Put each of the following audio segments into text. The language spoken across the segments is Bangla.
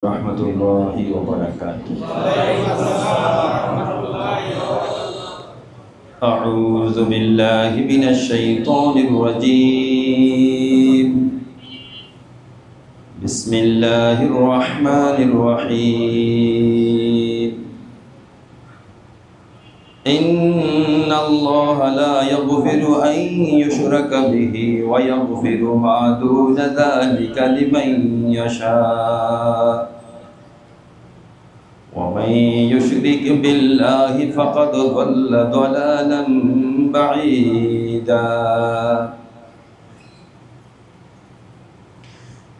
Rahmatullahi wabarakatuh. A'udzu billahi minasy syaithanir rajim. Bismillahirrahmanirrahim. Inna Allaha la yaghfiru an yushraka bihi wa yaghfiru ma duna dzalika liman yasha. ومن يشرك بالله فقد ضل ضلالا بعيدا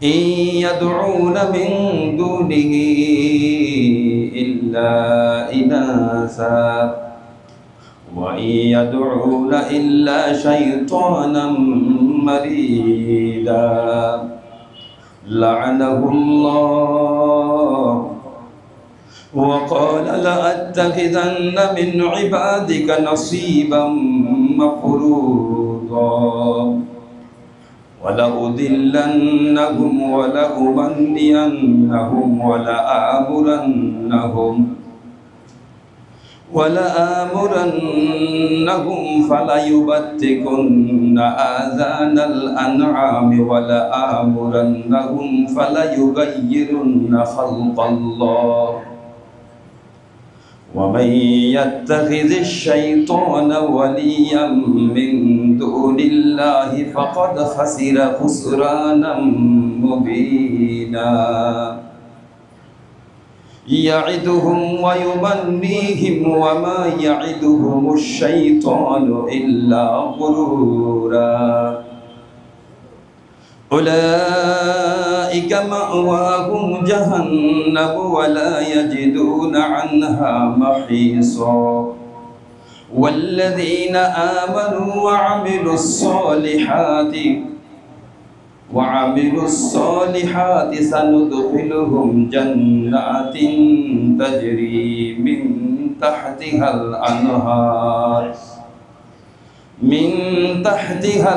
إن يدعون من دونه إلا إناثا وإن يدعون إلا شيطانا مريدا لعنه الله وقال لأتخذن من عبادك نصيبا مفروضا ولأضلنهم ولآمرنهم فليبتكن آذان الأنعام ولآمرنهم فليغيرن خلق الله ومن يتخذ الشيطان وليا من دون الله فقد خسر خسرانا مبينا يعدهم ويمنيهم وما يعدهم الشيطان إلا غرورا أولئك مأواهم جهنم ولا يجدون عنها محيصا والذين آمنوا وعملوا الصالحات سندخلهم جنات تجري من تحتها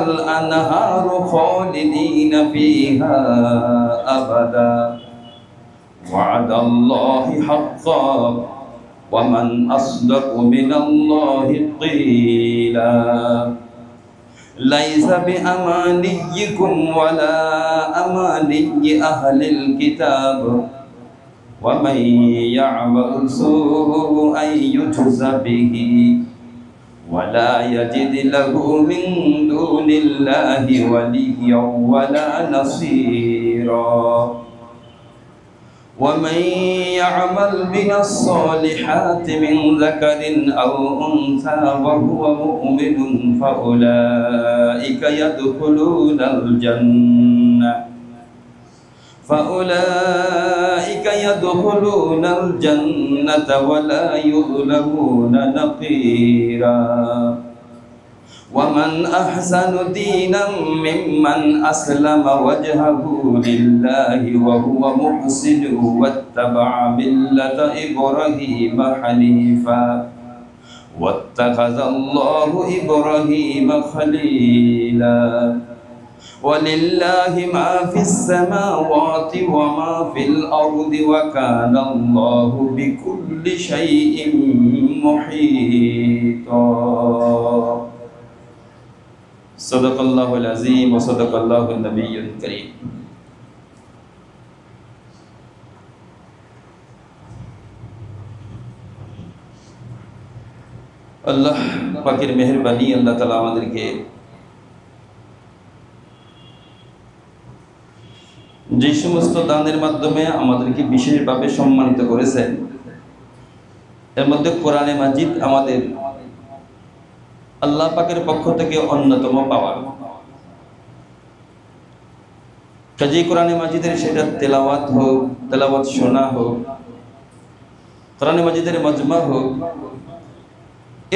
الأنهار خالدين فيها أبدا وعد الله حقا ومن أصدق من الله قيلا ليس بأمانيكم ولا أماني أهل الكتاب ومن يعمل سوءا يجز به ولا يجد له من دون الله وليا ولا نصيرا ومن يعمل من الصالحات من ذكر أو أنثى وهو مؤمن فأولئك يدخلون الجنة ولا يظلمون نقيرا ومن أحسن دينا ممن أسلم وجهه لله وهو محسن واتبع ملة إبراهيم حنيفا واتخذ الله إبراهيم خليلا ولله ما في السماوات وما في الأرض وكان الله بكل شيء محيطا صدق الله العظيم وصدق الله النبي الكريم আল্লাহ পাকের মেহেরবানি আল্লাহ তাআলা আমাদেরকে যে সমস্ত দানের মাধ্যমে আমাদেরকে বিশেষভাবে সম্মানিত করেছেন এর মধ্যে কোরআনে মাজিদ আমাদের আল্লাহ পাকের পক্ষ থেকে অন্যতম পাওয়া কাজী কোরআনে মাজিদের সেটা তেলাওয়াত শোনা হোক কোরআনে মাজিদের মজমা হোক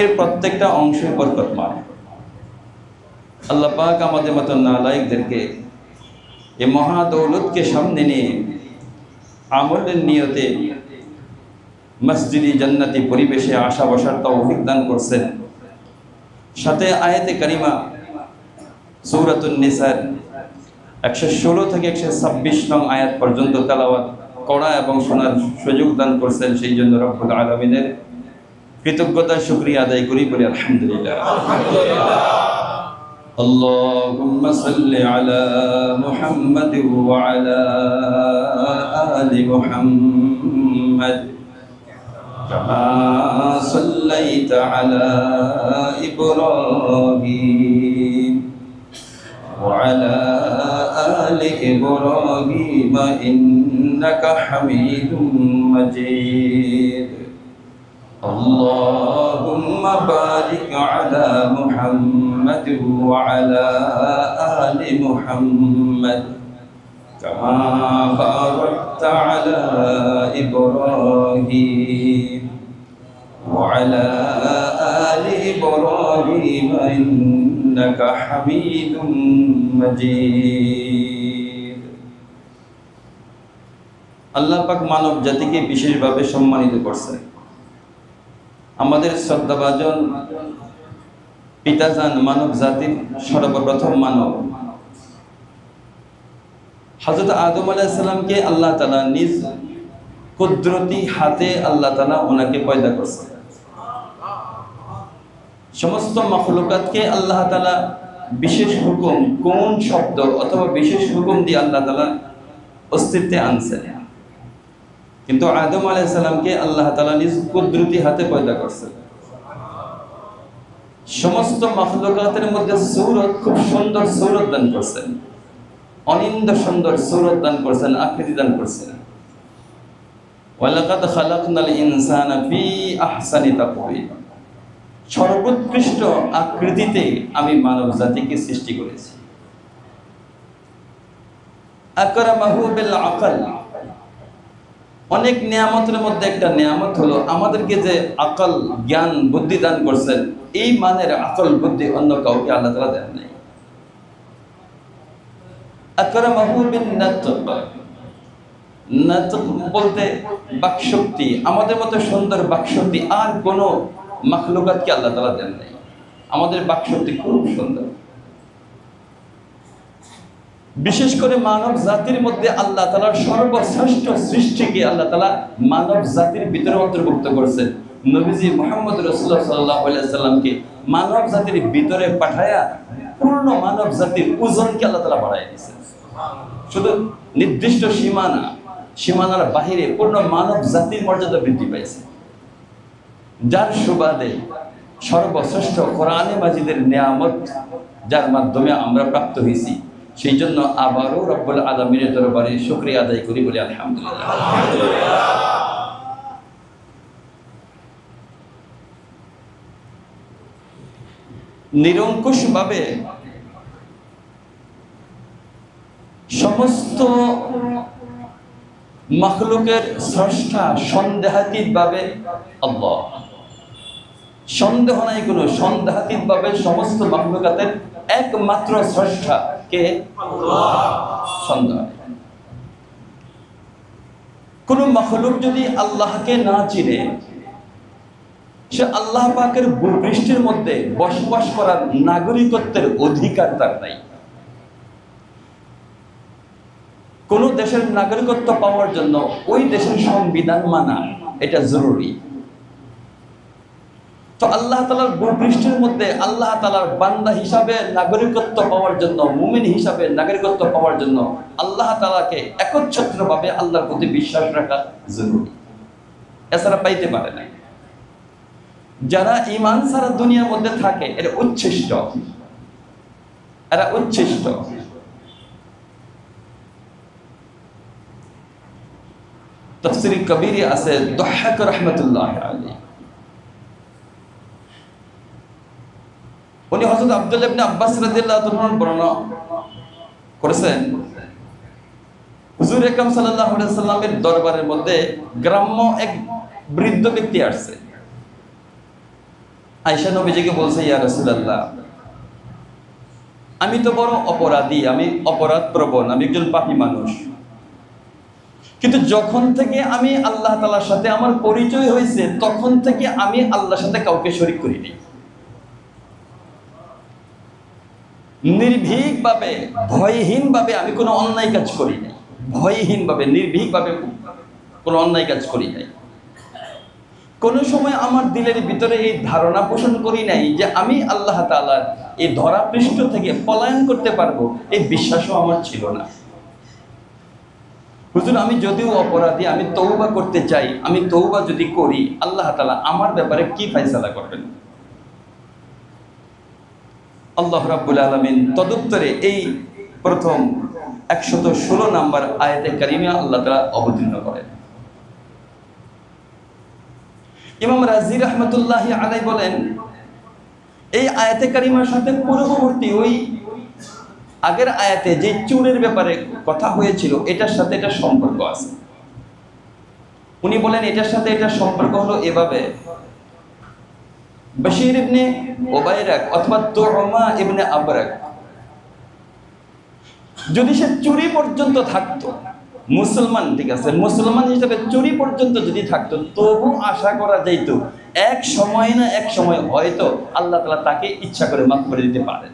এর প্রত্যেকটা অংশে বরকতময় আল্লাহ পাক আমাদের মতো নালায়েকদেরকে এই মহা দৌলতকে সামনে নিয়ে আমলের নিয়তে মসজিদে জান্নাতি পরিবেশে আশা বসার তৌফিক দান করছেন সাথে আয়াতে কারিমা সূরাতুন নিসার 116 থেকে 126 নং আয়াত পর্যন্ত তেলাওয়াত পড়া এবং শোনার সুযোগ দান করছেন, সেই জন্য রব্বুল আলামিনের কৃতজ্ঞতা শুকরিয়া আদায় করি, বলি আলহামদুলিল্লাহ। আল্লাহুম্মা সাল্লি আলা মুহাম্মাদিন ওয়া আলা আলি মুহাম্মাদ কামা সাল্লাইতা আলা ইব্রাহিম ওয়া আলা আলি ইব্রাহিম ইন্নাকা হামিদুম মাজিদ। اللهم بارك على محمد وعلى آل محمد كما باركت على إبراهيم وعلى آل إبراهيم إنك حميد مجيد। আল্লাহ পাক মানব জাতিকে বিশেষভাবে সম্মানিত করছেন। আমাদের শ্রদ্ধাভাজন পিতাজান মানব জাতির সর্বপ্রথম মানব হযরত আদম আলাইহিস সালামকে আল্লাহ তাআলা নিজ কুদরতি হাতে আল্লাহ তাআলা ওনাকে পয়দা করছেন। সমস্ত মাখলুকাতকে আল্লাহ তাআলা বিশেষ হুকুম, কোন শব্দ অথবা বিশেষ হুকুম দিয়ে আল্লাহ তাআলা অস্তিত্বে আনছেন। কিন্তু আদম আলাইহিস সালামকে আল্লাহ তাআলা নিজ কুদরতি হাতে পয়দা করছেন। সমস্ত মাখলুকাতের মধ্যে সূরত, খুব সুন্দর সূরত দান করছেন, অনিন্দ্য সুন্দর সূরত দান করছেন, আকৃতি দান করছেন। ওয়ালাকাদ খালাকনাল ইনসানা ফি আহসানি তাকওয়িম, সর্বোৎকৃষ্ট আকৃতিতে আমি মানব জাতিকে সৃষ্টি করেছি। আকরামাহু বিল আকল, অনেক নিয়ামতের মধ্যে একটা নিয়ামত হলো আমাদেরকে যে আকল, জ্ঞান, বুদ্ধি দান করছেন। এই মানের আকল বুদ্ধি অন্য কাউকে আল্লাহ তাআলা দেন নাই। আকরামাহু বিন নাতক, নাতক বলতে বাকশক্তি, আমাদের মতো সুন্দর বাকশক্তি আর কোনো মাখলুকাতকে আল্লাহ তাআলা দেন নাই। আমাদের বাকশক্তি খুব সুন্দর। বিশেষ করে মানব জাতির মধ্যে আল্লাহ তাআলার সর্বশ্রেষ্ঠ সৃষ্টিকে আল্লাহ তাআলা মানব জাতির ভিতরে অন্তর্ভুক্ত করেছেন। নবীজি মুহাম্মদ রাসূলুল্লাহ সাল্লাল্লাহু আলাইহি ওয়াসাল্লামকে মানব জাতির ভিতরে পাঠায়া পূর্ণ মানব জাতির ওজনকে আল্লাহ তাআলা বাড়ায় দিয়েছেন। শুধু নির্দিষ্ট সীমানার বাহিরে পূর্ণ মানব জাতির মর্যাদা বৃদ্ধি পাইছে, যার সুবাদে সর্বশ্রেষ্ঠ কোরআনে মাজিদের নিয়ামত যার মাধ্যমে আমরা প্রাপ্ত হয়েছি। সেই জন্য আবারও রব্বুল আলামিনের দরবারে শুকরিয়া আদায় করি, বলি আলহামদুলিল্লাহ। নিরঙ্কুশভাবে সমস্ত মাখলুকের স্রষ্টা সন্দেহাতীতভাবে আল্লাহ। সন্দেহ নাই কোনো, সন্দেহাতীতভাবে সমস্ত মাখলুকাতের একমাত্র স্রষ্টা কে? আল্লাহ। সন্দেহ নেই। কোন মাখলুক যদি আল্লাহকে না চিনে, সে আল্লাহ পাকের ভূপৃষ্ঠের মধ্যে বসবাস করার নাগরিকত্বের অধিকার তার নাই। কোন দেশের নাগরিকত্ব পাওয়ার জন্য ওই দেশের সংবিধান মানা এটা জরুরি। তো আল্লাহ তাআলার ভূপৃষ্ঠের মধ্যে আল্লাহ তাআলার বান্দা হিসাবে নাগরিকত্ব পাওয়ার জন্য, মুমিন হিসাবে নাগরিকত্ব পাওয়ার জন্য আল্লাহ তাআলাকে একচ্ছত্রভাবে আল্লাহর প্রতি বিশ্বাস রাখা জরুরি, এছাড়া পাইতে পারে না। যারা ঈমান ছাড়া দুনিয়ার মধ্যে থাকে এরা উচ্ছিষ্ট, এরা উচ্ছিষ্ট। তাফসীর কবীরে আছে দুহহাক রাহমাতুল্লাহ আলাইহি, উনি হযরত আব্দুল্লাহ ইবনে আব্বাস রাদিয়াল্লাহু তাআলা বর্ণনা করেছেন, হুজুর আকরাম সাল্লাল্লাহু আলাইহি ওয়াসাল্লামের দরবারের মধ্যে গ্রাম্য এক বৃদ্ধ ব্যক্তি আসছে। আয়েশা নবীজিকে বলছে, ইয়া রাসূলুল্লাহ, আমি তো বড় অপরাধী, আমি অপরাধ প্রবণ, আমি একজন পাপী মানুষ, কিন্তু যখন থেকে আমি আল্লাহ তাআলার সাথে আমার পরিচয় হয়েছে তখন থেকে আমি আল্লাহর সাথে কাউকে শরীক করিনি। নির্ভীকভাবে, ভয়হীনভাবে আমি কোনো অন্যায় কাজ করি নাই। ভয়হীনভাবে, নির্ভীকভাবে কোনো অন্যায় কাজ করি নাই, কোনো সময় আমার দিলের ভিতরে এই ধারণা পোষণ করি নাই যে আমি আল্লাহ তাআলার এই ধরা পৃষ্ঠ থেকে পলায়ন করতে পারবো, এই বিশ্বাসও আমার ছিল না। হুজুর, আমি যদিও অপরাধী, আমি তওবা করতে চাই, আমি তওবা যদি করি আল্লাহ তাআলা আমার ব্যাপারে কি ফয়সালা করবেন? আল্লাহ রাব্বুল আলামিন তদুত্তরে এই প্রথম 116 নম্বর আয়াতে কারিমা আল্লাহ তাআলা অবতীর্ণ করেন। ইমাম রাজি রাহমাতুল্লাহি আলাইহি বলেন, এই আয়াতে কারিমার সাথে পূর্ববর্তী ওই আগের আয়াতে যে চুরের ব্যাপারে কথা হয়েছিল এটার সাথে এটা সম্পর্ক আছে। উনি বলেন এটার সাথে এটা সম্পর্ক হলো এভাবে, বশীর ইবনে উবাইরাক অথবা তুরমা ইবনে আবরাক যদি সে চুরি পর্যন্ত থাকতো, মুসলমান, ঠিক আছে, মুসলমান হিসেবে চুরি পর্যন্ত যদি থাকতো, তবু আশা করা যাইত এক সময় না এক সময় হয়তো আল্লাহ তাআলা তাকে ইচ্ছা করে মাফ করে দিতে পারেন।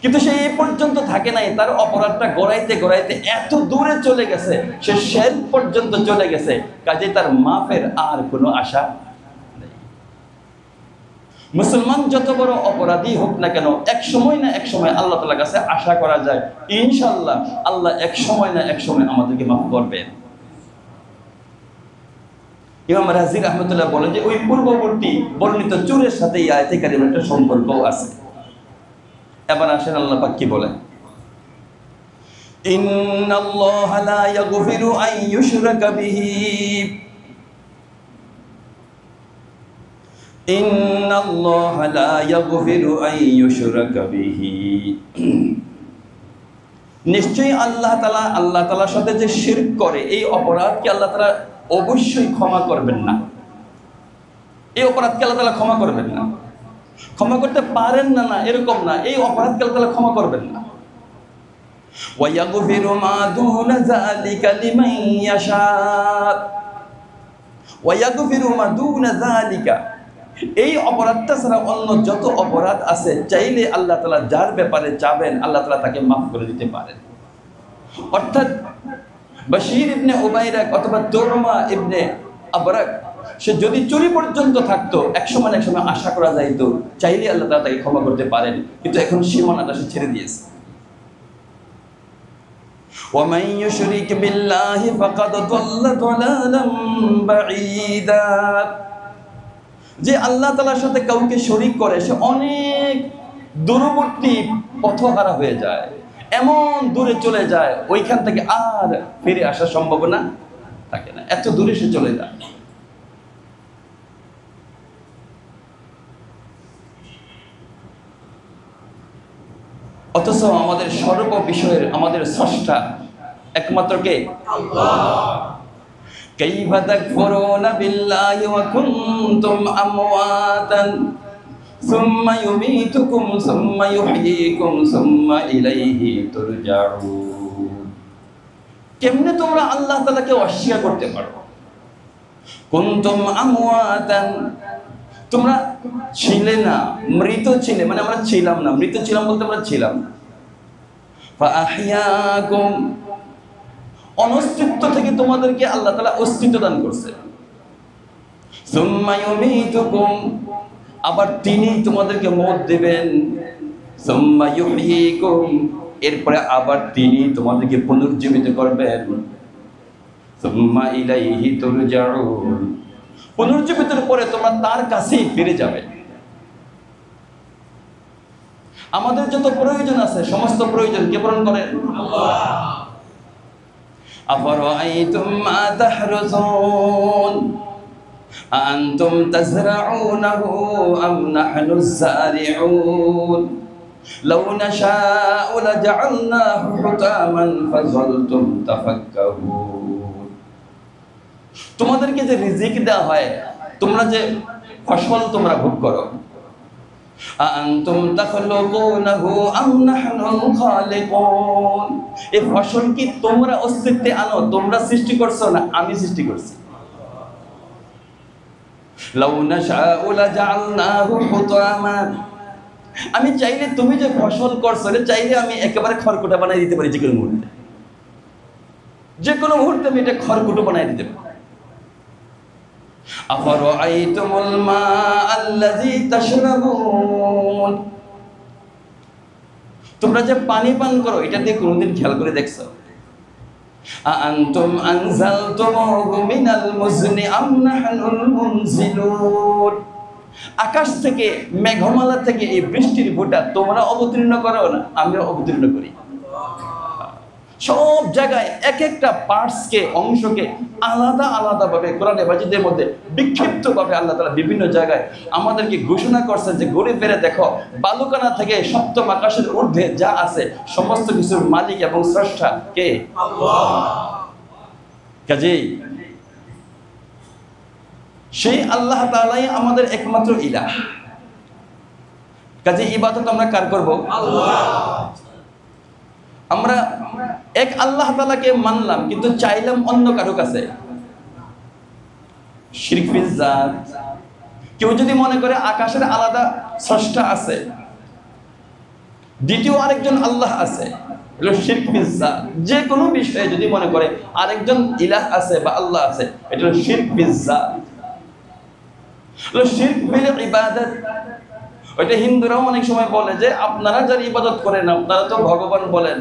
কিন্তু সে এই পর্যন্ত থাকে নাই, তার অপরাধটা গড়াইতে গড়াইতে এত দূরে চলে গেছে, সে শেষ পর্যন্ত চলে গেছে, কাজে তার মাফের আর কোনো আশা নেই। মুসলমান যত বড় অপরাধী হোক না কেন, এক সময় না এক সময় আল্লাহ তাআলার কাছে আশা করা যায় ইনশাআল্লাহ আল্লাহ এক সময় না এক সময় আমাদেরকে মাফ করবেন। ইমাম রাজি রাহমাতুল্লাহ বলেন যে ওই পূর্ববর্তী বর্ণিত চুরের সাথে এই আয়াতে কারিমার একটা সম্পর্ক আছে। এবার আসেন আল্লাহ পাক কি বলেন, ইন্নাল্লাহা লা ইয়াগফিরু আন ইউশরাকা বিহি ইন্নাল্লাহা লা ইয়াগফিরু আন ইউশরাকা বিহি, নিশ্চয়ই আল্লাহ তাআলার সাথে যে শিরক করে এই অপরাধকে আল্লাহ তাআলা অবশ্যই ক্ষমা করবেন না। এই অপরাধকে আল্লাহ তাআলা ক্ষমা করবেন না, ক্ষমা করতে পারেন না, না এরকম না, এই অপরাধকে আল্লাহ তাআলা ক্ষমা করবেন না। ওয়া ইয়াগফিরু মা দুনা যালিকা লিমান ইয়াশা, ওয়া ইয়াগফিরু মা দুনা যালিকা, এই অপরাধটা ছাড়া অন্য যত অপরাধ আছে চাইলে আল্লাহ তাআলা যার ব্যাপারে চাবেন আল্লাহ তাআলা তাকে মাফ করে দিতে পারেন। অর্থাৎ বশীর ইবনে উবাইরাক অথবা তুরমা ইবনে আবরাক সে যদি চুরি পর্যন্ত থাকতো, এক সময় এক সময় আশা করা যাইতো চাইলে আল্লাহ তাআলা তাকে ক্ষমা করতে পারেন, কিন্তু এখন সীমানাটা সে ছেড়ে দিয়েছে। وَمَن يُشْرِكْ بِاللَّهِ فَقَدْ ضَلَّ ضَلَالًا بَعِيدًا, যে আল্লাহ তাআলার সাথে কাউকে শরীক করে সে অনেক দূরবর্তী পথহারা হয়ে যায়, এমন দূরে চলে যায় ওইখান থেকে আর ফিরে আসার সম্ভাবনা থাকে না, এত দূরে সে চলে যায়। অথচ আমাদের সর্ব বিষয়ের আমাদের স্রষ্টা একমাত্র কে? আল্লাহ। কাইফা তাকফুরুনা বিল্লাহি ওয়া কুনতুম আমওয়াতান সুম্মা ইউমীতুকুম সুম্মা ইউহয়ীকুম সুম্মা ইলাইহি তুরজাউন, কেমনে তোমরা আল্লাহ তাআলাকে অস্বীকার করতে পারো? কুনতুম আমওয়াতান, তোমরা ছিলে না, মৃত ছিলে, মানে আমরা ছিলাম না, মৃত ছিলাম বলতে আমরা ছিলাম না। ফাআহইয়াকুম, অনস্তিত্ব থেকে তোমাদেরকে আল্লাহ তাআলা অস্তিত্ব দান করছে। সুম্মা ইউমীতুকুম, আবার তিনি তোমাদেরকে মওত দিবেন। সুম্মা ইউহয়ীকুম, এরপরে আবার তিনি তোমাদেরকে পুনর্জীবিত করবেন। সুম্মা ইলাইহি তুরজাউন, পুনর্জীবিতের পরে তোমরা তার কাছেই ফিরে যাবে। আমাদের যত প্রয়োজন আছে সমস্ত প্রয়োজন কে পূরণ করেন? আল্লাহ। আফারাআইতুম মা তাহরুসুন আনতুম তাজরাউনাহু আম নাহনুজ যারিউন লাউ নাশাউ লাজআলনাহু হুতামান ফাযালতুম তাফাক্কাহুন, তোমাদেরকে যে রিজিক দেওয়া হয়, তোমরা যে ফসল তোমরা ভোগ করো, আনতুম তাখলুকুনাহু আম নাহনুল খালিকুন, এই ফসল কি তোমরা অস্তিত্বে আনো, তোমরা সৃষ্টি করছো না আমি সৃষ্টি করছি। লাউ নাশাউ লাজআলনাহু হুতামান, আমি চাইলে তুমি যে ফসল করছো এটা চাইলে আমি একেবারে খড়কুটা বানিয়ে দিতে পারি যে কোনো মুহূর্তে। যে কোনো মুহূর্তে আমি এটা খড়কুটো বানাই দিতে পারি। আফারাআইতুমুল মাআল্লাযী তাশরাবুন, তোমরা যে পানি পান করো এটা দিয়ে কোনোদিন খেয়াল করে দেখছো? আআনতুম আনজালতুমুহু মিনাল মুজনি আম নাহনুল মুনজিলুন, আকাশ থেকে মেঘমালা থেকে এই বৃষ্টির ফোঁটা তোমরা অবতীর্ণ করো না, আমিও অবতীর্ণ করি। সব জায়গায় এক একটা পার্টসকে, অংশকে আলাদা আলাদা ভাবে কোরআনে মাজিদের মধ্যে বিক্ষিপ্ত ভাবে আল্লাহ তাআলা বিভিন্ন জায়গায় আমাদেরকে ঘোষণা করছেন যে ঘুরে ফিরে দেখো, বালুকানা থেকে সপ্তম আকাশের ঊর্ধ্বে যা আছে সমস্ত কিছুর মালিক এবং স্রষ্টা কে? আল্লাহ। কাজেই সেই আল্লাহ তাআলাই আমাদের একমাত্র ইলাহ। কাজেই ইবাদত আমরা কার করব? আল্লাহ। আমরা এক আল্লাহ তাআলাকে মানলাম কিন্তু চাইলাম অন্য কারো কাছে, শিরক ফিল জাত। কেউ যদি মনে করে আকাশের আলাদা স্রষ্টা আছে, দ্বিতীয় আরেকজন আল্লাহ আছে, এটা শিরক ফিল জাত। যে কোনো বিষয়ে যদি মনে করে আরেকজন ইলাহ আছে বা আল্লাহ আছে, এটা হলো শিরক ফিল জাত। শিরক ফিল ইবাদত, ওইটা হিন্দুরাও অনেক সময় বলে যে আপনারা যারা ইবাদত করেন আপনারা তো ভগবান বলেন,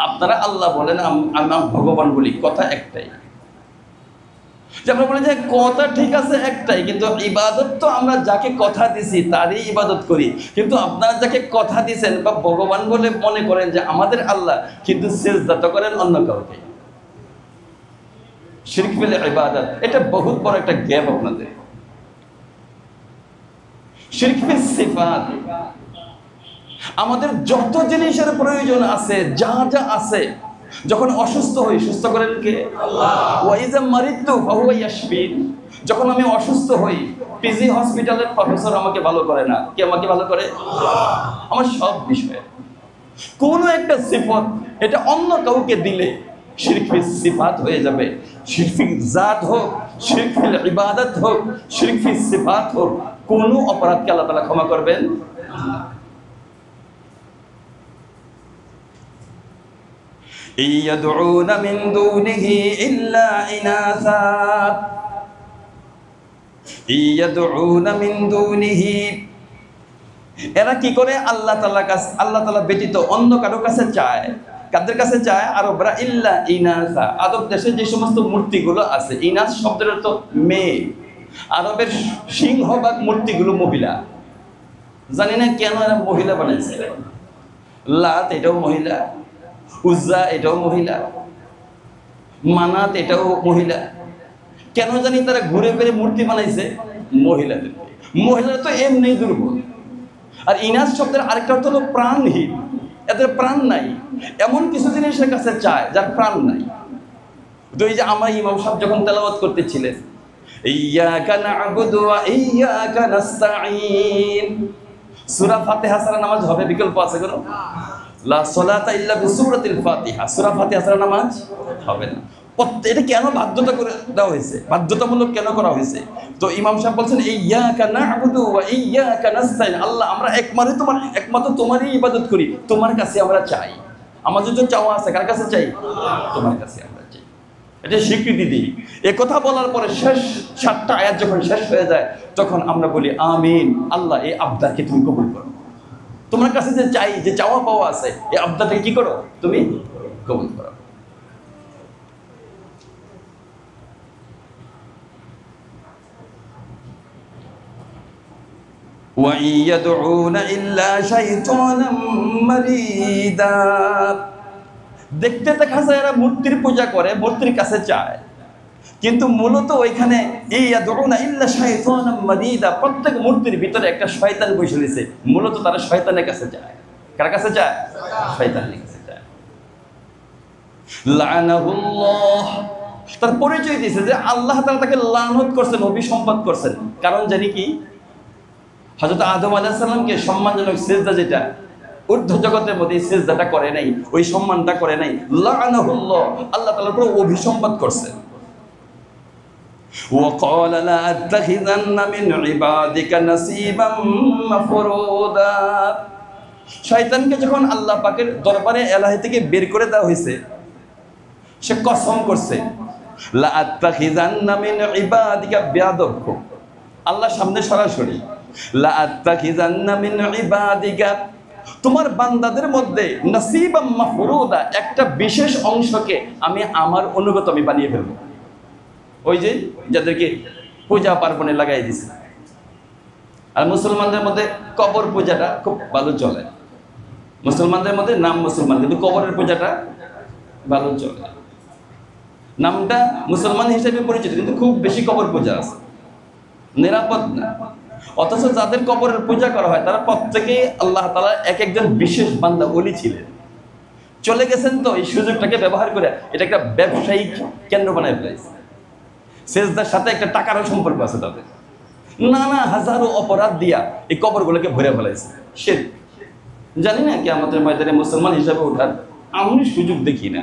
আপনারা আল্লাহ বলেন, আমি ভগবান বলি, কথা একটাই। যে আমরা বলি যে কথা ঠিক আছে একটাই, কিন্তু ইবাদত তো আমরা যাকে কথা দিছি তারই ইবাদত করি, কিন্তু আপনারা যাকে কথা দিছেন বা ভগবান বলে মনে করেন যে আমাদের আল্লাহ, কিন্তু সিজদা তো করেন অন্য কাউকে। শিরক ফিল ইবাদত, এটা বহুত বড় একটা গ্যাপ আপনাদের। শিরক ফিল সিফাত, আমাদের যত জিনিসের প্রয়োজন আছে, যা যা আছে, যখন অসুস্থ হই সুস্থ করেন কে? আল্লাহ। ওয়া ইযা মারিদতু ফাহুয়া ইয়াশফিন, যখন আমি অসুস্থ হই পিজি হসপিটালের প্রফেসর আমাকে ভালো করে না, কে আমাকে ভালো করে? আল্লাহ। আমার সব বিষয়ে কোন একটা সিফাত এটা অন্য কাউকে দিলে শিরক ফিল সিফাত হয়ে যাবে। শিরক ফিল জাত হোক, শিরক ফিল ইবাদত হোক, শিরক ফিল সিফাত হোক, কোন অপরাধকে আল্লাহ তাআলা ক্ষমা করবেন না। ইয়াদউনা মিন দুনিহি ইল্লা ইনাসা, ইয়াদউনা মিন দুনিহি, এরা কি করে আল্লাহ তাআলার কাছে, আল্লাহ তাআলা ব্যতীত অন্য কারো কাছে চায়। কাদের কাছে চায়? আরবরা ইল্লা ইনাসা, আরব দেশে যে সমস্ত মূর্তিগুলো আছে, ইনাস শব্দের অর্থ মেয়ে, আরবের সিংহভাগ মূর্তিগুলো মহিলা। জানি না কেন এরা মহিলা বানাইছে। লাত এটাও মহিলা, উজ্জা এটাও মহিলা, মানাত এটাও মহিলা। কেন জানি তারা ঘুরে ফিরে মূর্তি বানাইছে মহিলাদের। মহিলারা তো এমনি দুর্বল। আর ইনাস শব্দের আরেকটা অর্থ হলো প্রাণহীন, এদের প্রাণ নাই, এমন কিছু জিনিসের কাছে চায় যার প্রাণ নাই। তো এই যে আমরা ইমাম সাহেব যখন তেলাওয়াত করতেছিলেন, ইয়্যাকা না'বুদু ওয়া ইয়্যাকা নাস্তাঈন, সূরা ফাতিহা ছাড়া নামাজ হবে? বিকল্প আছে কোনো? লা সালাতা ইল্লা বিসূরাতিল ফাতিহা, সূরা ফাতিহা ছাড়া নামাজ হবে না। এটা কেন বাধ্যতা করে দেওয়া হয়েছে, বাধ্যতামূলক কেন করা হয়েছে? তো ইমাম সাহেব বলছেন ইয়্যাকা না'বুদু ওয়া ইয়্যাকা নাস্তাঈন, আল্লাহ আমরা একমাত্র তোমারই ইবাদত করি, তোমার কাছে আমরা চাই। আমাদের যে চাওয়া আছে কার কাছে চাই? তোমার কাছে আমরা চাই। এটা স্বীকৃতি দিই। এ কথা বলার পরে শেষ 7টা আয়াত যখন শেষ হয়ে যায় তখন আমরা বলি আমিন, আল্লাহ এই আবদারকে তুমি কবুল করো। তোমার কাছে যে চাই, যে চাওয়া পাওয়া আছে, এই আবদারকে কি করো? তুমি কবুল করো। وَإِن يَدْعُونَ إِلَّا شَيْطَانًا مَرِيدًا, দেখতে দেখা যায় এরা মূর্তির পূজা করে, মূর্তির কাছে চায়, কিন্তু মূলত ওইখানে ইয়াদউনা ইল্লা শাইতানাম মারিদা, প্রত্যেক মূর্তির ভিতরে একটা শয়তান বসে রয়েছে। মূলত তারা শয়তানের কাছে যায়। কার কাছে যায়? শয়তানের কাছে যায়। লানাহুল্লাহ, তার পরিচয় দিয়েছে যে আল্লাহ তাআলা তাকে লানত করছেন, অভিসম্পাত করছেন। কারণ জানি কি? হযরত আদম আলাইহিস সালামকে সম্মানজনক সিজদা, যেটা ঊর্ধ্ব জগতের মধ্যে সিজদাটা করে নাই, ওই সম্মানটা করে নাই, লানাহুল্লাহ, আল্লাহ তাআলার উপর অভিসম্পাত করছেন। وقال لا أتخذن من عبادك نصيبا مفروضا, শয়তানকে যখন আল্লাহ পাকের দরবারে এলাহি থেকে বের করে দেওয়া হয়েছে, সে কসম করছে, লা আত্তাখিযান্না মিন ইবাদিকা, বেয়াদব খুব, আল্লাহ সামনে সরাসরি, লা আত্তাখিযান্না মিন ইবাদিকা, তোমার বান্দাদের মধ্যে নাসিবাম মাফরুদা, একটা বিশেষ অংশকে আমি আমার অনুগত আমি বানিয়ে ফেলবো। ওই যে যাদেরকে পূজা পার্বণে লাগাই দিছে। আর মুসলমানদের মধ্যে কবর পূজাটা খুব ভালো চলে, মুসলমানদের মধ্যে নাম মুসলমান, কিন্তু কবরের পূজাটা ভালো চলে। নামটা মুসলমান হিসেবে পরিচিত, কিন্তু খুব বেশি কবর পূজা আছে, নিরাপদ না। অথচ যাদের কবরের পূজা করা হয় তারা প্রত্যেকেই আল্লাহ তাআলা এক একজন বিশেষ বান্দা ওলি ছিলেন। চলে গেছেন তো এই সুযোগটাকে ব্যবহার করে এটা একটা ব্যবসায়িক কেন্দ্র বানায় ফেলেছে। সেজদার সাথে একটা টাকারও সম্পর্ক আছে তাদের, নানা হাজারো অপরাধ দিয়া এই কবরগুলোকে ভরে ফেলাইছে। সে জানি না কি আমাদের ময়দানে মুসলমান হিসাবে ওঠার আমি সুযোগ দেখি না।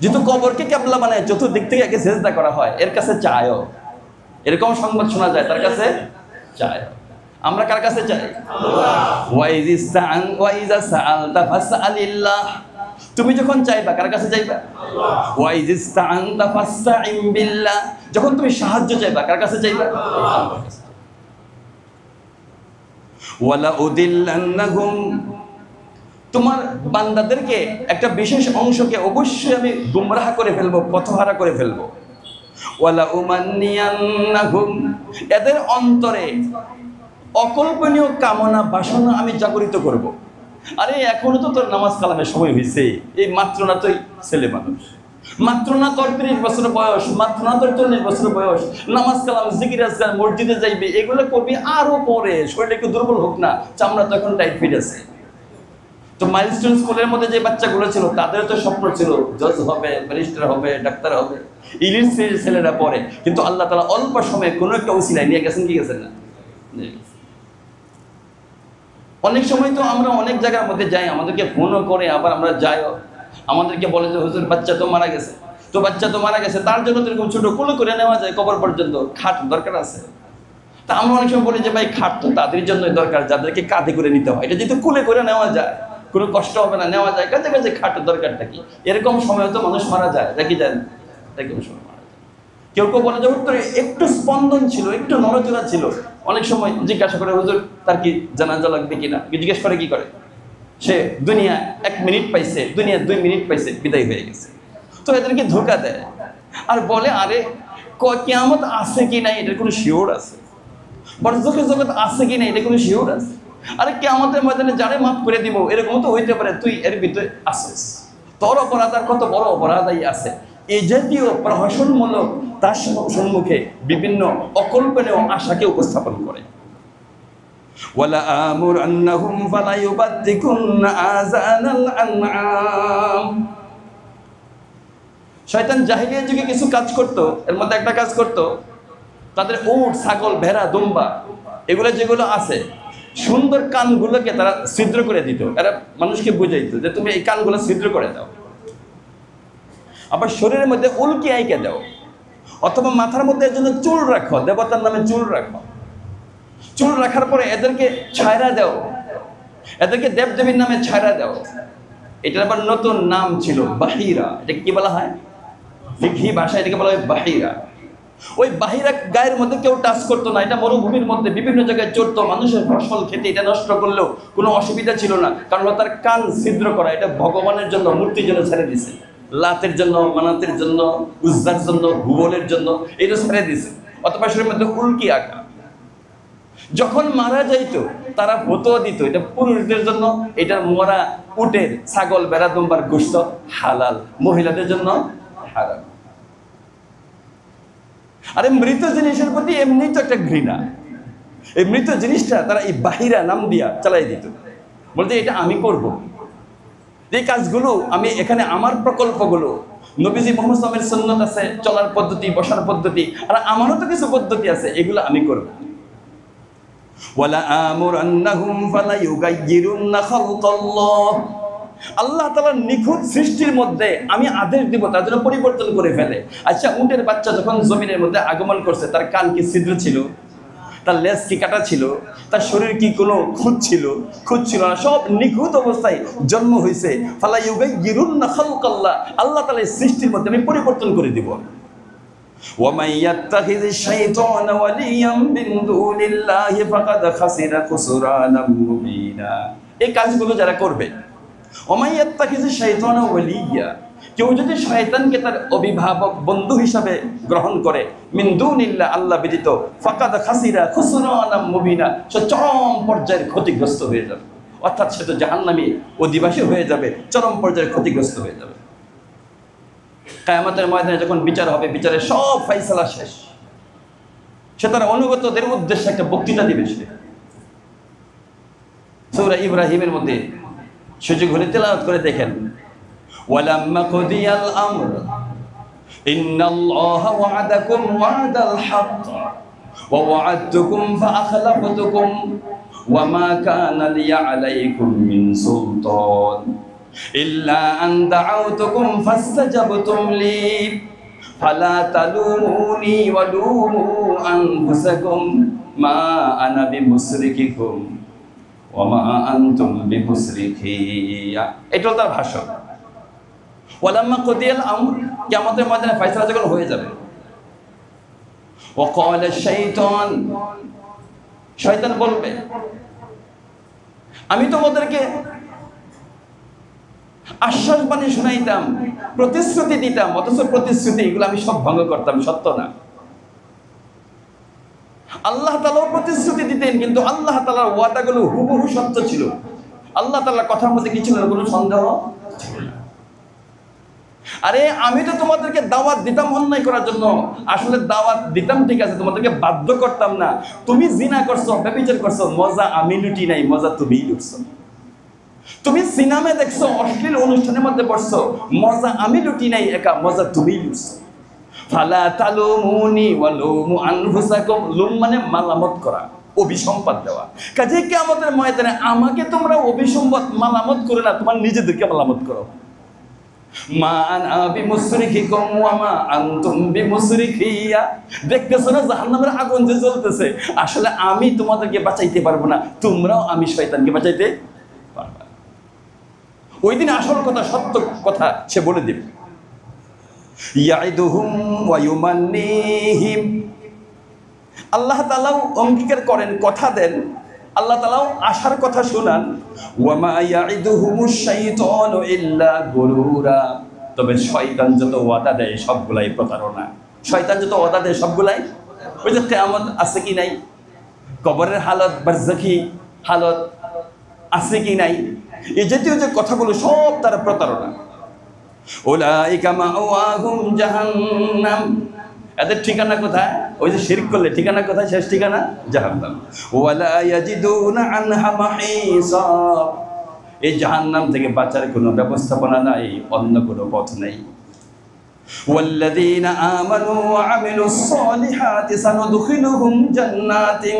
যেহেতু কবরকে কেবলা বানায় চতুর্দিক থেকে একে সেজদা করা হয়, এর কাছে চায়ও, এরকম সংবাদ শোনা যায় তার কাছে চায়। আমরা কার কাছে চাই? তুমি যখন চাইবা কার কাছে চাইবা? যখন তুমি সাহায্য চাইবা কার কাছে চাইবা? তোমার বান্দাদেরকে একটা বিশেষ অংশকে অবশ্যই আমি গুমরাহ করে ফেলবো, পথহারা করে ফেলবো। ওয়ালা উমান্নিয়ান্নাহুম, এদের অন্তরে অকল্পনীয় কামনা বাসনা আমি জাগরিত করব। আরে এখনো তো তোর নামাজ কালামের সময় হয়েছে, এই মাত্র না তুই ছেলে মানুষ, মাত্র না তোর 30 বছর বয়স, মাত্র না তোর 40 বছর বয়স, নামাজ কালাম জিকির আজকার মসজিদে যাইবে, এগুলো করবি আরো পরে, শরীরটা একটু দুর্বল হোক না, চামড়া তো এখন টাইট ফিট আছে। তো মাইলস্টোন স্কুলের মধ্যে যে বাচ্চাগুলো ছিল তাদের তো স্বপ্ন ছিল জজ হবে, ব্যারিস্টার হবে, ডাক্তার হবে, ইলিশ ছেলেরা পড়ে, কিন্তু আল্লাহ তাআলা অল্প সময়ে কোনো একটা উসিলায় নিয়ে গেছেন, কি গেছেন না? অনেক সময় তো আমরা অনেক জায়গার মধ্যে যাই, আমাদেরকে ফোনও করে, আবার আমরা যাইও, আমাদেরকে বলে যে হুজুর বাচ্চা তো মারা গেছে, তো বাচ্চা তো মারা গেছে, তার জন্য তো এরকম ছোট কোলে করে নেওয়া যায় কবর পর্যন্ত, খাট দরকার আছে। তা আমরা অনেক সময় বলি যে ভাই খাট তো তাদের জন্যই দরকার যাদেরকে কাঁধে করে নিতে হয়, এটা যেহেতু কোলে করে নেওয়া যায়, কোনো কষ্ট হবে না, নেওয়া যায়, কাছে কাছে খাটের দরকারটা কি? এরকম সময় তো মানুষ মারা যায়, দেখি যায় না, এরকম সময় মারা যায়। কেউ কেউ বলে যে তোর একটু স্পন্দন ছিল, একটু নড়াচড়া ছিল, অনেক সময় জিজ্ঞাসা করে হুজুর তার কি জানাজা লাগবে কিনা, জিজ্ঞেস করে কি করে, সে দুনিয়া 1 মিনিট পাইছে, দুনিয়া 2 মিনিট পাইছে, বিদায় হয়ে গেছে। তো এদেরকে ধোঁকা দেয় আর বলে আরে কিয়ামত আছে কি নাই এটার কোনো শিওর আছে, বরজখের জগৎ আছে কি নাই এটা কোনো শিওর আছে, আরে কিয়ামতের ময়দানে যারে মাফ করে দিব এরকম তো হইতে পারে, তুই এর ভিতরে আসিস, তোর অপরাধ আর কত বড় অপরাধই আছে। এই জাতীয় প্রহসনমূলক তার সম্মুখে বিভিন্ন অকল্পনীয় আশাকে উপস্থাপন করে। ওয়ালা আমুরান্নাহুম ফালা ইউবাদ্দিকুন্না আযানাল আনআম। শয়তান জাহেলিয়াত যুগে কিছু কাজ করত, এর মধ্যে একটা কাজ করত, তাদের উট, ছাগল, ভেড়া, দুম্বা এগুলো যেগুলো আছে সুন্দর কানগুলোকে তারা ছিদ্র করে দিত, এরা মানুষকে বুঝাইতো যে তুমি এই কানগুলো ছিদ্র করে দাও, আবার শরীরের মধ্যে উল্কি আইকে দাও, অথবা মাথার মধ্যে এর জন্য চুল রাখো, দেবতার নামে চুল রাখো, চুল রাখার পরে এদেরকে ছায়রা দাও, এদেরকে দেবদেবীর নামে ছায়রা দাও। এটার আবার নতুন নাম ছিল বাহিরা, এটাকে কি বলা হয় ফিকহি ভাষায়, এটাকে বলা হয় বাহিরা। ওই বাহিরা গায়ের মধ্যে কেউ টাচ করতো না, এটা মরুভূমির মধ্যে বিভিন্ন জায়গায় চড়তো, মানুষের ফসল খেতে এটা নষ্ট করলেও কোনো অসুবিধা ছিল না, কারণ তার কান ছিদ্র করা, এটা ভগবানের জন্য, মূর্তির জন্য ছেড়ে দিছে, লাতের জন্য, মানাতের জন্য, উজ্জার জন্য, হুবলের জন্য, এটা ছেড়ে দিছে। অথবা শরীরের মধ্যে উল্কি আঁকা। যখন মারা যাইতো তারা ফতোয়া দিত এটা পুরুষদের জন্য, এটা মরা উটের, ছাগল, ভেড়া, দুম্বার গোশত হালাল, মহিলাদের জন্য হারাম। আরে মৃত জিনিসের প্রতি এমনি তো একটা ঘৃণা, এই মৃত জিনিসটা তারা এই বাহিরা নাম দিয়া চালাই দিত, বলতে এটা আমি করব, এই কাজগুলো আমি এখানে, আমার প্রকল্পগুলো, নবীজি মুহাম্মদ সাল্লাল্লাহু আলাইহি ওয়াসাল্লামের সুন্নাত আছে, চলার পদ্ধতি, বসার পদ্ধতি, আর আমারও তো কিছু পদ্ধতি আছে, এগুলো আমি করব। ওয়ালা আমুরান্নাহুম ফালা ইউগাইয়িরুন্না খালকাল্লাহ, আল্লাহ তাআলার নিখুঁত সৃষ্টির মধ্যে আমি আদেশ দিব তার জন্য পরিবর্তন করে ফেলে। আচ্ছা, উটের বাচ্চা যখন জমিনের মধ্যে আগমন করছে তার কান কি ছিদ্র ছিল? তার লেজ কি কাটা ছিল, তার শরীর কি কোনো খুঁত ছিল না, সব নিখুঁত অবস্থায় জন্ম হয়েছে। ফালা ইউগাইয়িরুন্না খালকাল্লাহ, আল্লাহ তাআলা সৃষ্টির মধ্যে আমি পরিবর্তন করে দিব। وَمَن يَتَّخِذِ الشَّيْطَانَ وَلِيًّا مِّن دُونِ اللَّهِ فَقَدْ خَسِرَ خُسْرَانًا مُّبِينًا। এই কাজগুলো যারা করবে, وَمَن يَتَّخِذِ الشَّيْطَانَ وَلِيًّا, কেউ যদি শয়তানকে তার অভিভাবক বন্ধু হিসাবে গ্রহণ করে, মিন দুনিল্লাহ, আল্লাহ ব্যতীত, ফাকাদ খাসিরা খুসরানাম মুবিনা, সে চরম পর্যায়ের ক্ষতিগ্রস্ত হয়ে যাবে। অর্থাৎ সে তো জাহান্নামী অধিবাসী হয়ে যাবে, চরম পর্যায়ের ক্ষতিগ্রস্ত হয়ে যাবে। কিয়ামতের ময়দানে যখন বিচার হবে, বিচারের সব ফয়সালা শেষ, সে তার অনুগতদের উদ্দেশ্যে একটা বক্তৃতা দিবে। সে সূরা ইব্রাহিমের মধ্যে সুযোগ হলে তেলাওয়াত করে দেখেন, ওয়ালাম্মা কুদিয়াল আমর ইন্নাল্লাহা ওয়া'আদাকুম ওয়া'দাল হক ওয়া ওয়া'আদতুকুম ফাআখলাফতুকুম ওয়া মা কানা লিয়া আলাইকুম মিন সুলতান ইল্লা আন দা'আউতুকুম ফাস্তাজাবতুম লি ফালা তালুমুনি ওয়া লুমু আনফুসাকুম মা আনা বিমুসরিকিকুম ওয়া মা আনতুম বিমুসরিকিয়া। এটা তার ভাষণ। ওয়ালাম্মা কুদিয়াল আমর, কিয়ামতের ময়দানে ফয়সালা যখন হয়ে যাবে, ওয়া ক্বালা শাইতান, শয়তান বলবে, আমি তোমাদেরকে আশ্বাস বাণী শোনাইতাম, প্রতিশ্রুতি দিতাম, অথচ প্রতিশ্রুতি এগুলো আমি সব ভঙ্গ করতাম, সত্য না। আল্লাহ তাআলাও প্রতিশ্রুতি দিতেন, কিন্তু আল্লাহ তাআলার ওয়াদাগুলো হুবহু সত্য ছিল। আল্লাহ তাআলার কথার মধ্যে কি ছিল না, কোনো সন্দেহ ছিল না। আরে আমি তো তোমাদেরকে দাওয়াত দিতাম অন্যায় করার জন্য, আসলে দাওয়াত দিতাম ঠিক আছে, তোমাদেরকে বাধ্য করতাম না। তুমি জিনা করছো, ব্যভিচার করছো, মজা আমি লুটি নাই, মজা তুমিই লুটছো। তুমি সিনেমা দেখছো, অশ্লীল অনুষ্ঠানের মধ্যে পড়ছো, মজা আমি লুটি নাই, একা মজা তুমিই লুটছো। ফালা তালুমুনি ওয়া লুমু আনফুসাকুম, লুম মানে মালামত করা, অভিসম্পাদ দেওয়া। কাজে কিয়ামতের ময়দানে আমাকে তোমরা অভিসম্পাদ মালামত করে না, তোমার নিজেদেরকে মালামত করো। মা আনা বিমুসরিকিকুম ওয়া মা আনতুম বিমুসরিকিয়া, দেখতেছো না জাহান্নামের আগুন যে জ্বলতেছে, আসলে আমি তোমাদেরকে বাঁচাইতে পারবো না, তোমরাও আমি শয়তানকে বাঁচাইতে পারবা। ওই দিন আসল কথা, সত্য কথা সে বলে দিবে। ইয়াইদুহুম ওয়া ইউমান্নিহিম, আল্লাহ তাআলাও অঙ্গীকার করেন, কথা দেন, আল্লাহ তাআলাও আশার কথা শোনান। ওয়া মা ইয়াইদুহুমুশ শাইতানু ইল্লা গুরুরা, তবে শয়তান যত ওয়াদা দেয় সবগুলাই প্রতারণা। শয়তান যত ওয়াদা দেয় সবগুলাই, ওই যে কিয়ামত আছে কি নাই, কবরের হালত, বারজাখি হালত আছে কি নাই, এই জাতীয় যে কথাগুলো সব তার প্রতারণা। উলাইকা মাওয়াহুম জাহান্নাম, এদের ঠিকানা কোথায়? ওই যে শিরক করলে ঠিকানা কোথায়? শেষ ঠিকানা জাহান্নাম। ওয়ালা ইয়াজিদুনা আনহা মাহিসা, এই জাহান্নাম থেকে বাঁচার কোনো ব্যবস্থাপনা নাই, অন্য কোনো পথ নেই। ওয়াল্লাযীনা আমানু ওয়া আমিলুস সালিহাতি সানুদখিলুহুম জান্নাতিন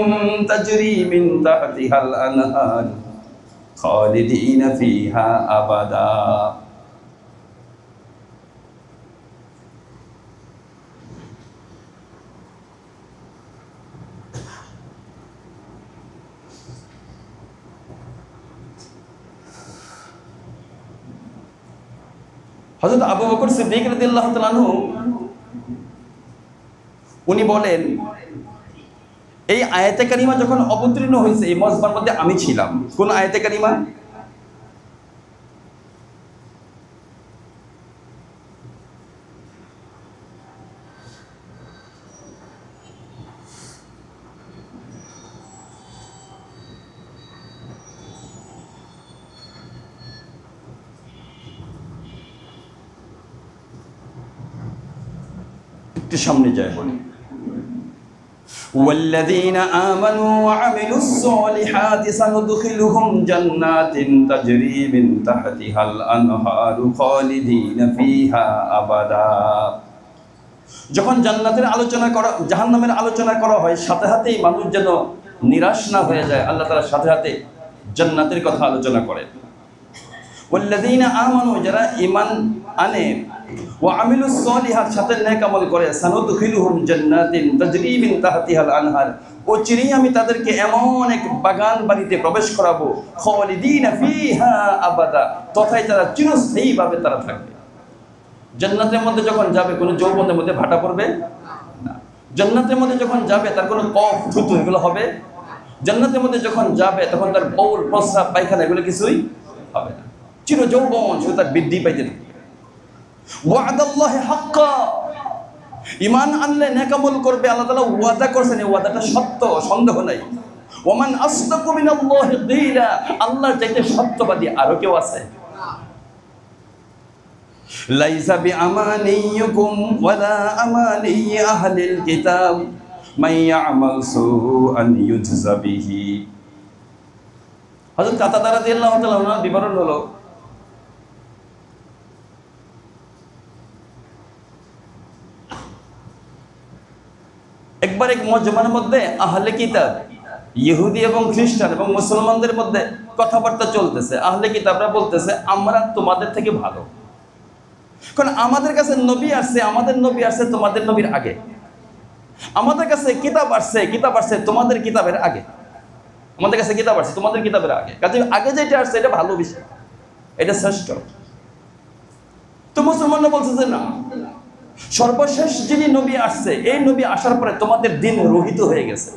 তাজরি মিন তাহতিহাল আনহার খালিদিনা ফিহা আবাদা। হযরত আবু বকর সিদ্দিক রাদিয়াল্লাহু তাআলা আনহু উনি বলেন, এই আয়াতে কারিমা যখন অবতীর্ণ হয়েছে, এই মজমার মধ্যে আমি ছিলাম। কোন আয়াতে কারিমা? একটু সামনে যায় বলি, ওয়াল্লাযীনা আমানু ওয়া আমিলুস সালিহাতি সানুদখিলুহুম জান্নাতিন তাজরি মিন তাহতিহাল আনহারু খালিদিনা ফিহা আবাদা। যখন জান্নাতের আলোচনা করা, জাহান্নামের আলোচনা করা হয়, সাথে সাথেই মানুষ যেন নিরাশ না হয়ে যায়, আল্লাহ তাআলা সাথে সাথে জান্নাতের কথা আলোচনা করেন। ওয়াল্লাযীনা আমানু, যারা ঈমান আনে, ওয়া আমিলুস সলিহাত, সাথে নেক আমল করে, সানুদখিলুহুম জান্নাতিন তাজরি মিন তাহতিহাল আনহার, ও চিরেই আমি তাদেরকে এমন এক বাগান বাড়িতে প্রবেশ করাবো, খালিদিনা ফিহা আবাদা, তথায় তারা চিরস্থায়ীভাবে তারা থাকবে। জান্নাতের মধ্যে যখন যাবে কোনো যৌবনের মধ্যে ভাটা পড়বে না। জান্নাতের মধ্যে যখন যাবে তার কোনো কফ থুতু এগুলো হবে। জান্নাতের মধ্যে যখন যাবে তখন তার বাউল প্রস্রাব পায়খানা এগুলো কিছুই হবে না। চির যৌবন শুধু তার বৃদ্ধি পাইতে থাকবে। ওয়াদাল্লাহি হাক্কা, ঈমান আনলে নেক আমল করবে, আল্লাহ তাআলা ওয়াদা করেছেন, এই ওয়াদাটা সত্য, সন্দেহ নাই। ওয়ামান আসদাকু মিনাল্লাহি কিলা, আল্লাহর চাইতে সত্যবাদী আরো কেউ আছে? লাইসা বিআমানিয়িকুম ওয়ালা আমানি আহলিল কিতাব মান ইয়ামাল সুআন ইউজজা বিহি। হযরত কাতাদা রাদিয়াল্লাহু তাআলা ওনার বিবরণ হলো, একবার এক মজমার মধ্যে আহলে কিতাব, ইহুদি এবং খ্রিস্টান এবং মুসলমানদের মধ্যে কথাবার্তা চলতেছে। আহলে কিতাবরা বলতেছে আমরা তোমাদের থেকে ভালো, কারণ আমাদের কাছে নবী আসছে, আমাদের নবী আসছে তোমাদের নবীর আগে। আমাদের কাছে কিতাব আসছে তোমাদের কিতাবের আগে। আমাদের কাছে কিতাব আসছে তোমাদের কিতাবের আগে, কাজে আগে যেটা আসছে এটা ভালো বিষয়, এটা শ্রেষ্ঠ। তো মুসলমানরা বলছে যে না, সর্বশেষ যিনি নবী আসছে, এই নবী আসার পরে তোমাদের দিন রহিত হয়ে গেছে,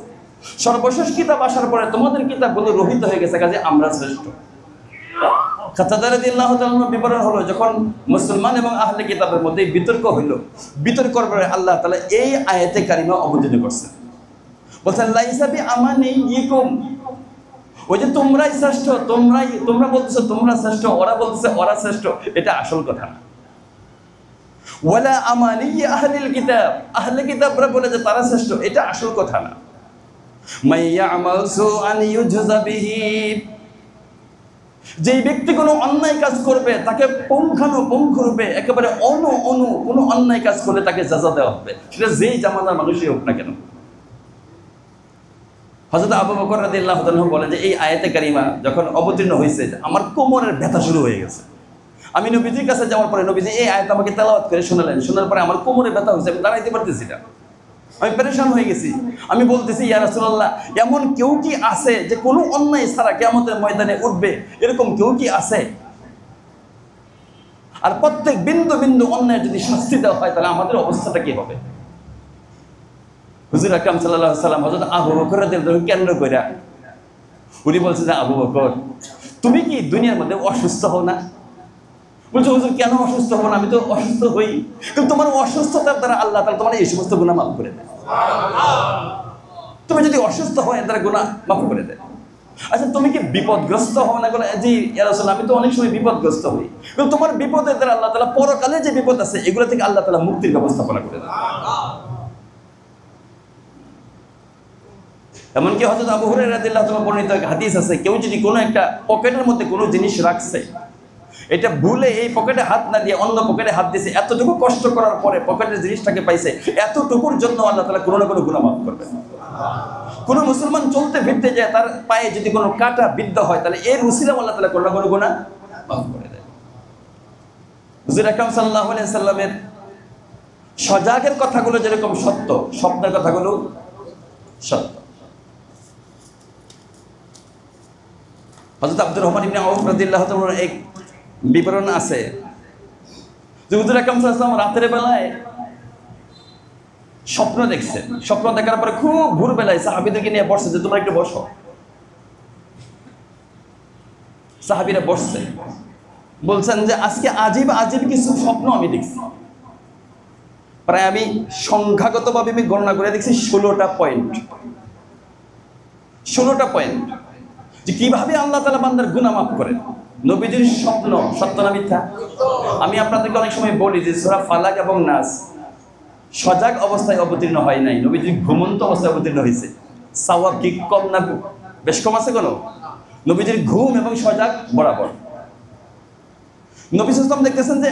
সর্বশেষ কিতাব আসার পরে তোমাদের কিতাবগুলো রহিত হয়ে গেছে, কাজে আমরা শ্রেষ্ঠ। কাতাদা রাদিয়াল্লাহু তাআলা বিবরণ হলো, যখন মুসলমান এবং আহলে কিতাবের মধ্যে বিতর্ক হইল, বিতর্কের পরে আল্লাহ তাআলা এই আয়াতে কারিমা অবতীর্ণ করছেন। বলছেন লাইসা বিআমানিয়িকুম, ওই যে তোমরাই শ্রেষ্ঠ, তোমরা বলতেছো তোমরা শ্রেষ্ঠ, ওরা বলতেছে ওরা শ্রেষ্ঠ, এটা আসল কথা না। ওয়ালা আমানি আহলিল কিতাব, আহলে কিতাবরা বলে যে তারা শ্রেষ্ঠ, এটা আসল কথা না। মাইয়া আমাল সুআন ইউজজা বিহি, যেই ব্যক্তি কোনো অন্যায় কাজ করবে তাকে পুঙ্খানুপুঙ্খরূপে একেবারে কোনো অন্যায় কাজ করলে তাকে সাজা দেওয়া হবে, সেটা যেই জামানার মানুষই হোক না কেন। হযরত আবু বকর রাদিয়াল্লাহু তাআলা বলেন যে এই আয়াতে কারিমা যখন অবতীর্ণ হয়েছে, আমার কোমরের ব্যথা শুরু হয়ে গেছে। আমি নবীজির কাছে যাওয়ার পরে নবীজি এই আয়াত আমাকে তেলাওয়াত করে শোনালেন, শোনার পরে আমার কোমরে ব্যথা হয়েছে, আমি দাঁড়াইতে পারতেছি না, আমি পেরেশান হয়ে গেছি। আমি বলতেছি ইয়া রাসূলুল্লাহ, এমন কেউ কি আছে যে কোনো অন্যায় ছাড়া কিয়ামতের ময়দানে উঠবে? এরকম কেউ কি আছে? আর প্রত্যেক বিন্দু বিন্দু অন্যায় যদি শাস্তি দেওয়া হয় তাহলে আমাদের অবস্থাটা কি হবে? হুজুর আকরাম সাল্লাল্লাহু আলাইহি ওয়াসাল্লাম হযরত আবু বকর রাদিয়াল্লাহু আনহু কেন্দ্র কইরা উনি বলছে যে আবু বকর, তুমি কি দুনিয়ার মধ্যে অসুস্থ হও না? বলছে হুজুর কেন অসুস্থ হবো না, আমি তো অসুস্থ হই, কিন্তু তোমার অসুস্থতার দ্বারা আল্লাহ তাআলা তোমার এই সমস্ত গুনাহ মাফ করে দেয়। তুমি যদি অসুস্থ হয় এর দ্বারা গুনাহ মাফ করে দেয়। আচ্ছা তুমি কি বিপদগ্রস্ত হও না? বলে জি ইয়া রাসূলুল্লাহ, আমি তো অনেক সময় বিপদগ্রস্ত হই, কিন্তু তোমার বিপদের দ্বারা আল্লাহ তাআলা পরকালে যে বিপদ আছে এগুলো থেকে আল্লাহ তাআলা মুক্তির ব্যবস্থাপনা করে দেয়। এমনকি হযরত আবু হুরায়রা রাদিয়াল্লাহু তাআলা বর্ণিত এক হাদিস আছে, কেউ যদি কোনো একটা পকেটের মধ্যে কোনো জিনিস রাখছে, এটা ভুলে এই পকেটে হাত না দিয়ে অন্য পকেটে হাত দিয়েছে, এতটুকু কষ্ট করার পরে পকেটের জিনিসটাকে পাইছে, এতটুকুর জন্য আল্লাহ তাআলা কোনো না কোনো গুনাহ মাফ করবে। কোনো মুসলমান চলতে ফিরতে যায়, তার পায়ে যদি কোনো কাঁটা বিদ্ধ হয় তাহলে এর উসিলায় আল্লাহ তাআলা কোনো না কোনো গুনাহ মাফ করে দেয়। হুজুর আকরাম সাল্লাল্লাহু আলাইহি সাল্লামের সজাগের কথাগুলো যেরকম সত্য, স্বপ্নের কথাগুলো সত্য। হযরত আব্দুর রহমান ইবনে আউফ রাদিয়াল্লাহু তাআলার এক বিবরণ আছে যে হুজুর আকরাম সাল্লাল্লাহু আলাইহি ওয়াসাল্লাম রাতের বেলায় স্বপ্ন দেখছেন। স্বপ্ন দেখার পরে খুব ভোরবেলায় সাহাবীদেরকে নিয়ে বসছে যে তোমরা একটু বসো। সাহাবীরা বসছে, বলছেন যে আজকে আজীব কিছু স্বপ্ন আমি দেখছি। প্রায় আমি সংখ্যাগতভাবে আমি গণনা করে দেখছি 16টা পয়েন্ট। 16টা পয়েন্ট যে কিভাবে আল্লাহ তাআলা বান্দার গুনাহ মাফ করেন। নবীজির স্বপ্ন সত্য না মিথ্যা? আমি আপনাদেরকে অনেক সময় বলি যে সূরা ফালাক এবং নাস সজাগ অবস্থায় অবতীর্ণ হয় নাই, নবীজির ঘুমন্ত অবস্থায় অবতীর্ণ হয়েছে। সওয়াব কি কম না বেশ কম আছে কোনো? নবীজির ঘুম এবং সজাগ বরাবর। নবী সাল্লাল্লাহু আলাইহি ওয়াসাল্লাম দেখতেছেন যে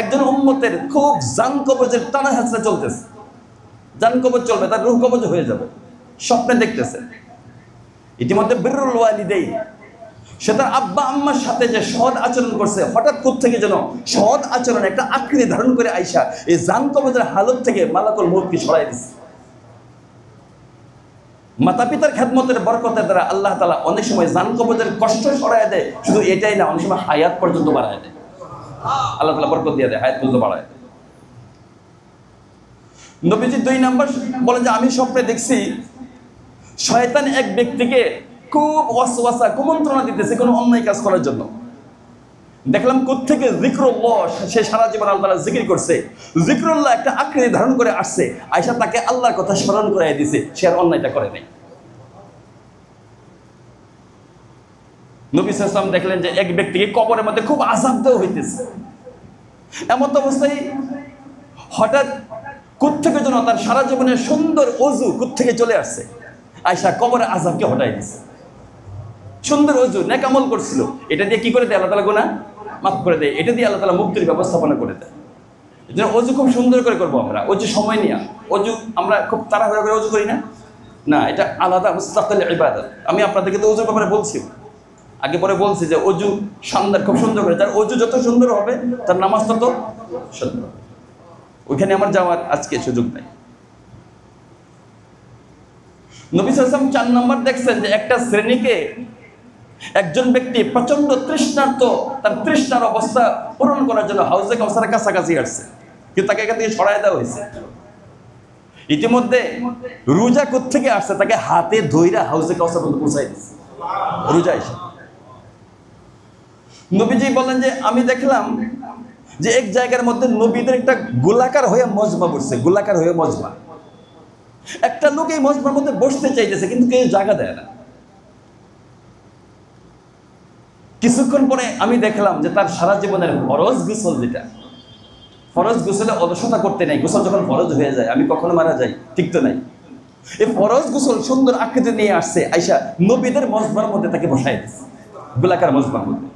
একজন উম্মতের খুব জান কবজের টানা হেঁচড়া চলতেছে, জান কবজ চলবে, তার রূহ কবজ হয়ে যাবে, স্বপ্নে দেখতেছেন। ইতিমধ্যে বিররুল ওয়ালিদাইন, সে তার আব্বা আম্মার সাথে যে সৎ আচরণ করছে, হঠাৎ থেকে যেন সৎ আচরণ একটা আকৃতি ধারণ করে আইসা এই জান কবজের হালত থেকে মালাকুল মউতকে সরাই দিচ্ছে। মাতা পিতার খেদমতের বরকতের দ্বারা আল্লাহ তাআলা অনেক সময় জান কবজের কষ্ট সরাই দেয়। শুধু এটাই না, অনেক সময় হায়াত পর্যন্ত বাড়ায় দেয়। আল্লাহ তাআলা বরকত দিয়ে দেয়, হায়াত পর্যন্ত বাড়ায় দেয়। নবীজি 2 নাম্বার বলেন যে আমি স্বপ্নে দেখছি শয়তান এক ব্যক্তিকে খুব ওয়াসওয়াসা কুমন্ত্রণা দিতেছে কোনো অন্যায় কাজ করার জন্য। দেখলাম কোত্থেকে যিকরুল্লাহ, সে সারা জীবন আল্লাহর জিকির করছে, যিকরুল্লাহ একটা আকৃতি ধারণ করে আসছে, আয়েশা তাকে আল্লাহর কথা স্মরণ করাই দিয়েছে, সে আর অন্যায়টা করে নাই। নবী সাল্লাল্লাহু আলাইহি ওয়াসাল্লাম দেখলেন যে এক ব্যক্তিকে কবরের মধ্যে খুব আযাব দেওয়া হইতেছে। এমন অবস্থায় হঠাৎ কোত্থেকে যেন তার সারা জীবনের সুন্দর ওযু কোত্থেকে চলে আসছে, আয়েশা কবরের আযাবকে হটাই দিয়েছে। সুন্দর ওযু, নেক আমল করছিল, এটা দিয়ে কি করে দেয়? আল্লাহ তাআলা গুনাহ মাফ করে দেয়। এটা দিয়ে আল্লাহ তাআলা মুক্তির ব্যবস্থাপনা করে দেয়। এজন্য ওযু খুব সুন্দর করে করবো আমরা, ওযু সময় নিয়ে। ওযু আমরা খুব তাড়াহুড়া করে ওযু করি না, না, এটা আলাদা মুস্তাকিল ইবাদত। আমি আপনাদেরকে তো ওযুর ব্যাপারে বলছি, আগে পরে বলছি যে ওযু শানদার, খুব সুন্দর করে। যার ওযু যত সুন্দর হবে তার নামাজ তত সুন্দর। ওইখানে আমার যাওয়ার আজকে সুযোগ নাই। নবী সাল্লাল্লাহু আলাইহি ওয়াসাল্লাম 4 নাম্বার দেখছেন যে একটা শ্রেণীকে একজন ব্যক্তি প্রচন্ড তৃষ্ণার্ত, তার তৃষ্ণার অবস্থা পূরণ করার জন্য হাউজে কাউসারের কাছাকাছি আসছে, কিন্তু তাকে এখান থেকে সরাই দেওয়া হয়েছে। ইতিমধ্যে রোজা কোত্থেকে আসছে, তাকে হাতে ধইরা হাউজে কাউসার পর্যন্ত পৌঁছাই দিচ্ছে রোজা এসে। নবীজি বলেন যে আমি দেখলাম যে এক জায়গার মধ্যে নবীদের একটা গোলাকার হয়ে মজমা বসছে, গোলাকার হয়ে মজমা। একটা লোক এই মজমার মধ্যে বসতে চাইতেছে, কিন্তু কেউ জায়গা দেয় না। কিছুক্ষণ পরে আমি দেখলাম যে তার সারা জীবনের ফরজ গোসল, যেটা ফরজ গোসলে অলসতা করতে নাই, গোসল যখন ফরজ হয়ে যায়, আমি কখনো মারা যাই, ঠিক তো নাই, এই ফরজ গোসল সুন্দর আকৃতি নিয়ে আসছে, আয়েশা নবীদের মজমার মধ্যে তাকে বসাই দিচ্ছে, গোলাকার মজমার মধ্যে।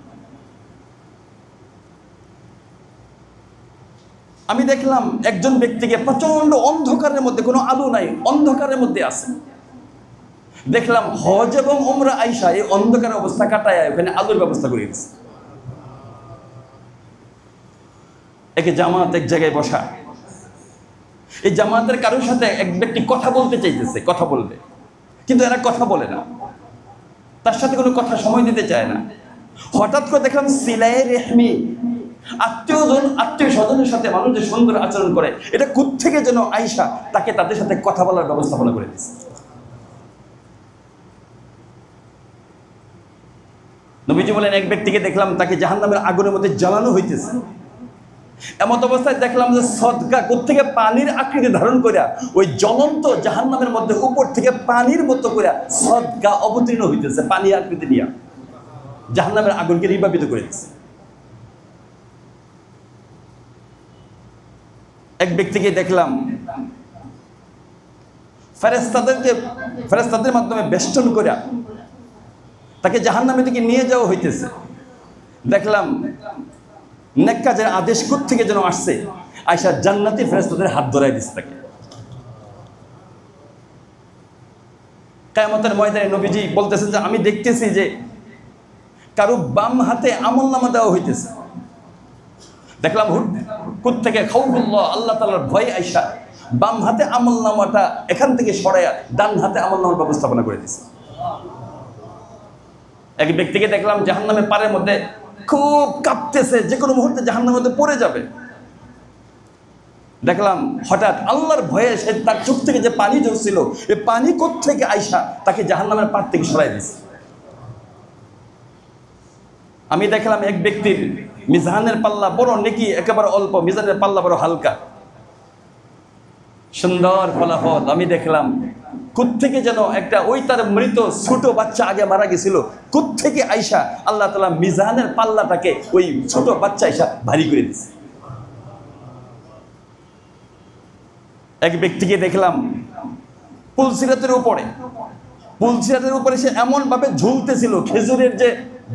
আমি দেখলাম একজন ব্যক্তিকে প্রচন্ড অন্ধকারের মধ্যে, কোনো আলো নাই, অন্ধকারের মধ্যে আছে। দেখলাম হজ এবং উমরা আয়েশা এই অন্ধকারের অবস্থা কাটায় ওখানে আলোর ব্যবস্থা করে দিচ্ছে। একে জামাত এক জায়গায় বসা, এই জামাতের কারোর সাথে এক ব্যক্তি কথা বলতে চাইতেছে, কথা বলবে, কিন্তু এরা কথা বলে না, তার সাথে কোনো কথা সময় দিতে চায় না। হঠাৎ করে দেখলাম সিলাই রেহমি, আত্মীয় স্বজনের সাথে মানুষ যে সুন্দর আচরণ করে, এটা কোত্থেকে যেন আয়েশা তাকে তাদের সাথে কথা বলার ব্যবস্থাপনা করে দিচ্ছে। নবীজি বলেন এক ব্যক্তিকে দেখলাম তাকে জাহান্নামের আগুনের মধ্যে জ্বালানো হইতেছে। এমত অবস্থায় দেখলাম যে সদকা কোত্থেকে পানির আকৃতি ধারণ করে ওই জ্বলন্ত জাহান্নামের মধ্যে উপর থেকে পানির মতো করে সদকা অবতীর্ণ হইতেছে, পানি আকৃতি নিয়ে জাহান্নামের আগুনকে নির্বাপিত করে দিচ্ছে। এক ব্যক্তিকে দেখলাম ফেরেশতাদের মাধ্যমে বেষ্টন করে তাকে জাহান্নামে থেকে নিয়ে যাওয়া হইতেছে। দেখলাম নেক কাজের আদেশ কোত্থেকে যেন আসছে, আয়েশা জান্নাতি ফেরেশতাদের হাত ধরাই দিচ্ছে তাকে। কিয়ামতের ময়দানে নবীজি বলতেছেন যে আমি দেখতেছি যে কারো বাম হাতে আমলনামা দেওয়া হইতেছে। দেখলাম কোত্থেকে খাউফুল্লাহ, আল্লাহ তাআলার ভয়, আয়েশা বাম হাতে আমলনামাটা এখান থেকে সরাইয়া ডান হাতে আমলনামার ব্যবস্থাপনা করে দিচ্ছে। এক ব্যক্তিকে দেখলাম জাহান্নামের পাড়ের মধ্যে খুব কাঁপতেছে, যে কোনো মুহূর্তে জাহান্নামের মধ্যে পড়ে যাবে। দেখলাম হঠাৎ আল্লাহর ভয়ে সে তার চোখ থেকে যে পানি ঝরছিল, এই পানি কোত্থেকে আয়েশা তাকে জাহান্নামের পাড় থেকে সরাই দিচ্ছে। আমি দেখলাম এক ব্যক্তির মিজানের পাল্লা বড়, নেকি একেবারে অল্প, মিজানের পাল্লা বড় হালকা, সুন্দর ফলাফল। আমি দেখলাম কোত্থেকে যেন একটা ওই তার মৃত ছোট বাচ্চা আগে মারা গেছিল, কোত্থেকে আয়েশা আল্লাহ তাআলা মিজানের পাল্লাটাকে ওই ছোট বাচ্চা আয়েশা ভারী করে দিচ্ছে। এক ব্যক্তিকে দেখলাম পুলসিরাতের উপরে সে এমন ভাবে ঝুলতেছিল, খেজুরের যে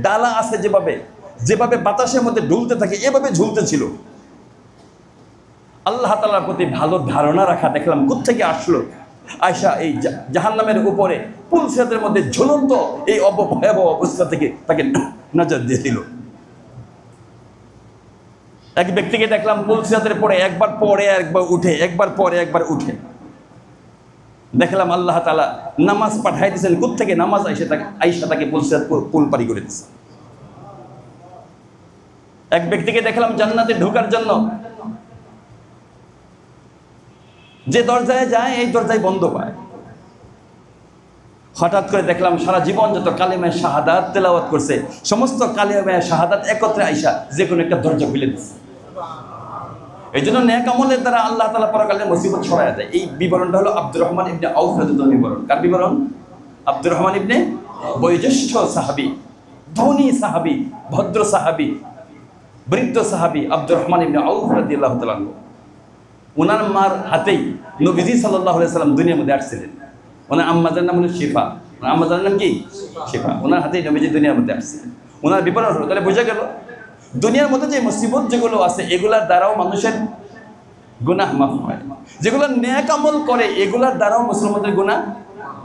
ডালা আছে যেভাবে বাতাসের মধ্যে ঢুলতে থাকে এভাবে ঝুলতেছিল। আল্লাহ তাআলার প্রতি ভালো ধারণা রাখা দেখলাম কোত্থেকে আসলো, আয়েশা এই জাহান্নামের উপরে পুলসিরাতের মধ্যে ঝুলন্ত এই ভয়াবহ অবস্থা থেকে তাকে নজর দিয়ে দিল। এক ব্যক্তিকে দেখলাম পুলসিরাতের পরে একবার পরে একবার উঠে, একবার পরে একবার উঠে। দেখলাম আল্লাহ তাআলা নামাজ পাঠাই দিয়েছেন, কোত্থেকে নামাজ আয়েশা তাকে পুলসিরাত পুল পারি করে দিয়েছে। এক ব্যক্তিকে দেখলাম জান্নাতে ঢোকার জন্য যে দরজায় যায় এই দরজায় বন্ধ পায়। হঠাৎ করে দেখলাম সারা জীবন যত কালিমায়ে শাহাদাত তেলাওয়াত করছে সমস্ত কালিমায়ে শাহাদাত একত্রে আয়েশা যে কোনো একটা দরজা খুলে দিচ্ছে। এই জন্য নেক আমলের দ্বারা আল্লাহ তাআলা পরকালে মুসিবত ছড়ায় দেয়। এই বিবরণটা হলো আব্দুর রহমান ইবনে আউফ রাদিয়াল্লাহু বিবরণ। কার বিবরণ? আব্দুর রহমান ইবনে বয়োজ্যেষ্ঠ সাহাবী, ধনী সাহাবী, ভদ্র সাহাবী, বৃদ্ধ সাহাবী আব্দুর রহমান ইবনে আউফ রাদিয়াল্লাহু তাআলা। ওনার মার হাতেই নবীজি সাল্লাল্লাহু আলাইহি সাল্লাম দুনিয়ার মধ্যে আসছিলেন। ওনার আম্মাজার নাম হলো শিফা। ওনার আম্মাজার নাম কি? শিফা। ওনার হাতেই নবীজি দুনিয়ার মধ্যে আসছিলেন। ওনার বিবরণ হলো, তাহলে বোঝা গেল দুনিয়ার মধ্যে যে মুসিবত যেগুলো আছে এগুলার দ্বারাও মানুষের গুনাহ মাফ হয়। যেগুলো নেক আমল করে এগুলার দ্বারাও মুসলমানদের গুনাহ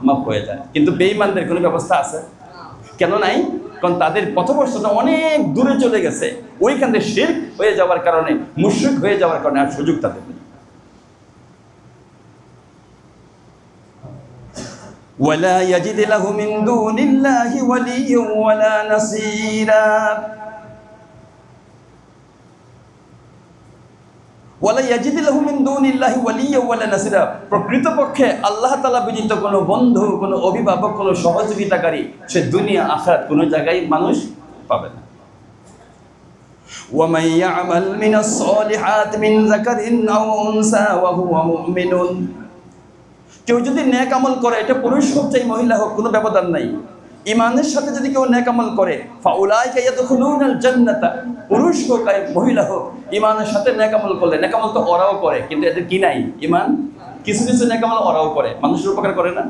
মাফ হয়ে যায়। কিন্তু বেঈমানদের কোনো ব্যবস্থা আছে? কেন নাই? কারণ তাদের পথভ্রষ্টতা অনেক দূরে চলে গেছে। ওইখান থেকে শিরক হয়ে যাওয়ার কারণে, মুশরিক হয়ে যাওয়ার কারণে আর সুযোগ তাদের নেই। ওয়ালা ইয়াজিদ লাহু মিন দুনিল্লাহি ওয়ালিয়্যান ওয়ালা নাসীরা। ওয়ালা ইয়াজিদ লাহু মিন দুনিল্লাহি ওয়ালিয়্যান ওয়ালা নাসীরা। প্রকৃতপক্ষে আল্লাহ তাআলা ব্যতীত কোনো বন্ধু, কোনো অভিভাবক, কোনো সহযোগিতাকারী সে দুনিয়া আখিরাত কোনো জায়গায় মানুষ পাবে না। ওয়া মান ইয়ামাল মিনাস সালিহাতি মিন যাকারিন আও উনসা ওয়া হুয়া মুমিনুন। কেউ যদি নেক আমল করে, এটা পুরুষ হোক চাই মহিলা হোক, কোনো ব্যবধান নাই। ইমানের সাথে যদি কেউ নেক আমল করে ফাউলাইকা ইয়াদখুলুনাল জান্নাতা, পুরুষ হোক আর মহিলা হোক, ইমানের সাথে নেক আমল করলে, নেক আমল তো ওরাও করে কিন্তু এদের কি নাই? ইমান। কিছু কিছু নেক আমল ওরাও করে, মানুষের উপকার করে না?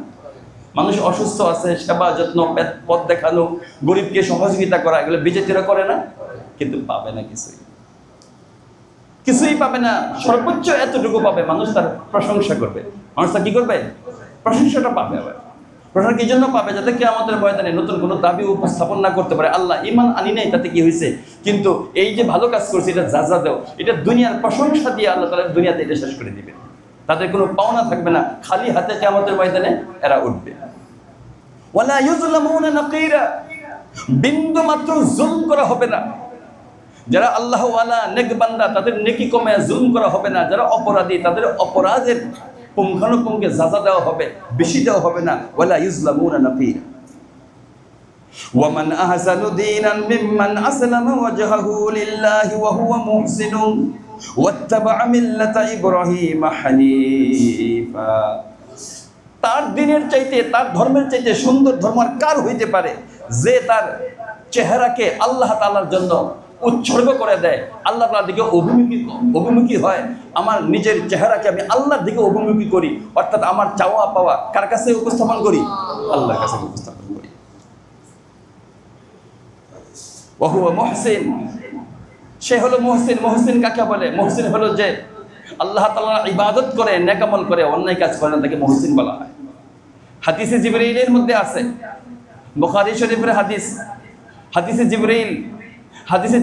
মানুষ অসুস্থ আছে, সেবা যত্ন, পথ দেখানো, গরিবকে সহযোগিতা করা, এগুলো বিজেপিরা করে না? কিন্তু পাবে না কিছুই পাবে না। সর্বোচ্চ এতটুকু পাবে, মানুষ তার প্রশংসা করবে। মানুষ তার কি করবে? প্রশংসাটা পাবে। আবার প্রশংসা কি জন্য পাবে? যাতে কিয়ামতের ময়দানে নতুন কোনো দাবি উপস্থাপন না করতে পারে। আল্লাহ ঈমান আনি নাই তাতে কি হয়েছে, কিন্তু এই যে ভালো কাজ করছে এটা যা দাও, এটা দুনিয়ার প্রশংসা দিয়ে আল্লাহ তাআলা দুনিয়াতে এটা শেষ করে দিবে। তাদের কোনো পাওনা থাকবে না, খালি হাতে কিয়ামতের ময়দানে এরা উঠবে। ওয়ালা ইউযলামুনা নাকিরা, বিন্দু মাত্র জুলম করা হবে না। যারা আল্লাহ ওয়ালা নেক বান্দা তাদের নেকি কমে জুলম করা হবে না। যারা অপরাধী তাদের অপরাধের পুঙ্খানুপুঙ্খে সাজা দেওয়া হবে, বেশি দেওয়া হবে না। ওয়ালা ইউযলামুনা নাকিরা। ওয়া মান আহসানু দীনান মিম্মান আসলামা ওয়াজহাহু লিল্লাহি ওয়া হুয়া মুহসিনুন ওয়াত্তাবা'a মিল্লাতা ইব্রাহিমা হানিফা। তার দ্বীনের চাইতে, তার ধর্মের চাইতে সুন্দর ধর্ম আর কার হইতে পারে যে তার চেহারাকে আল্লাহ তাআলার জন্য উৎসর্গ করে দেয়, আল্লাহ তাআলার দিকে অভিমুখী হয়। আমার নিজের চেহারাকে আমি আল্লাহর দিকে অভিমুখী করি, অর্থাৎ আমার চাওয়া পাওয়া কার কাছে উপস্থাপন করি? আল্লাহর কাছে উপস্থাপন করি। ওয়া হুয়া মুহসিন, সে হলো মুহসিন। মুহসিন কাকে বলে? মুহসিন হলো যে আল্লাহ তাআলার ইবাদত করে, নেক আমল করে, অন্যায় কাজ করে না, তাকে মুহসিন বলা হয়। হাদিসে জিবরাইলের মধ্যে আছে, বুখারী শরীফের হাদিস, হাদিসে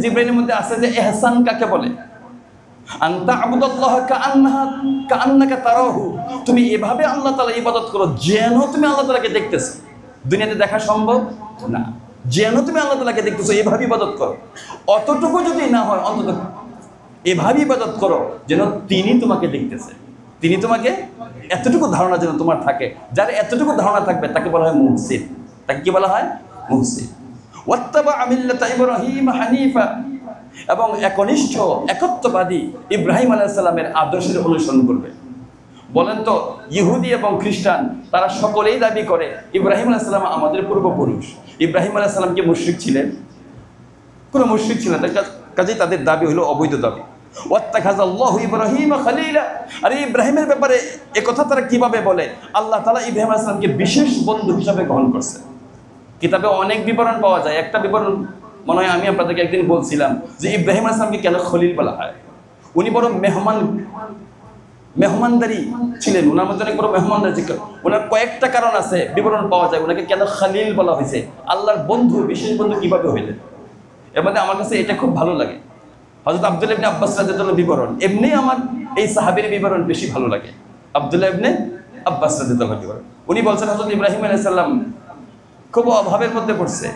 জিবরাইলের মধ্যে আছে যে ইহসান কাকে বলে? আনতা আবুদাল্লাহ কাআন্নাকা তারাহু, তুমি এভাবে আল্লাহ তাআলার ইবাদত করো যেন তুমি আল্লাহ তাআলাকে দেখতেছো। দুনিয়াতে দেখা সম্ভব না, যেন তুমি আল্লাহ তাআলাকে দেখতেছো এভাবে ইবাদত করো। অতটুকু যদি না হয় অন্তত এভাবে ইবাদত করো যেন তিনি তোমাকে দেখতেছে, তিনি তোমাকে, এতটুকু ধারণা যেন তোমার থাকে। যার এতটুকু ধারণা থাকবে তাকে বলা হয় মুহসিন। তাকে কি বলা হয়? মুহসিন। ওয়াত্তাবা'a মিল্লাতা ইব্রাহিমা হানিফা, এবং একনিষ্ঠ একত্ববাদী ইব্রাহিম আলাইহিস সালামের আদর্শের অনুসরণ করবে। বলেন তো, ইহুদি এবং খ্রিস্টান তারা সকলেই দাবি করে ইব্রাহিম আলাইহিস সালাম আমাদের পূর্বপুরুষ। ইব্রাহিম আলাইহিস সালাম কি মুশরিক ছিলেন? কোনো মুশরিক ছিলেন না, কাজেই তাদের দাবি হলো অবৈধ দাবি। ওয়াত্তাখাযাল্লাহু ইব্রাহিমা খলিলা, আরে ইব্রাহিমের ব্যাপারে একথা তারা কিভাবে বলে? আল্লাহ তাআলা ইব্রাহিম আলাইহিস সালামকে বিশেষ বন্ধু হিসাবে গ্রহণ করছে। কিতাবে অনেক বিবরণ পাওয়া যায়। একটা বিবরণ মনে হয় আমি আপনাদেরকে একদিন বলছিলাম যে ইব্রাহিম আলাইহিস সালামকে কেন খলিল বলা হয়। উনি বড় মেহমান মেহমানদারি ছিলেন, ওনার মধ্যে অনেক বড় মেহমানদারি ছিল। ওনার কয়েকটা কারণ আছে, বিবরণ পাওয়া যায় ওনাকে কেন খালিল বলা হয়েছে, আল্লাহর বন্ধু, বিশেষ বন্ধু কিভাবে হইলেন। এর মধ্যে আমার কাছে এটা খুব ভালো লাগে, হযরত আব্দুল্লাহ ইবনে আব্বাস রাদিয়াল্লাহু বিবরণ। এমনি আমার এই সাহাবীর বিবরণ বেশি ভালো লাগে, আব্দুল্লাহ ইবনে আব্বাস রাদিয়াল্লাহু বিবরণ। উনি বলছেন হযরত ইব্রাহিম আলাইহিস সালাম খুব অভাবের মধ্যে পড়ছে,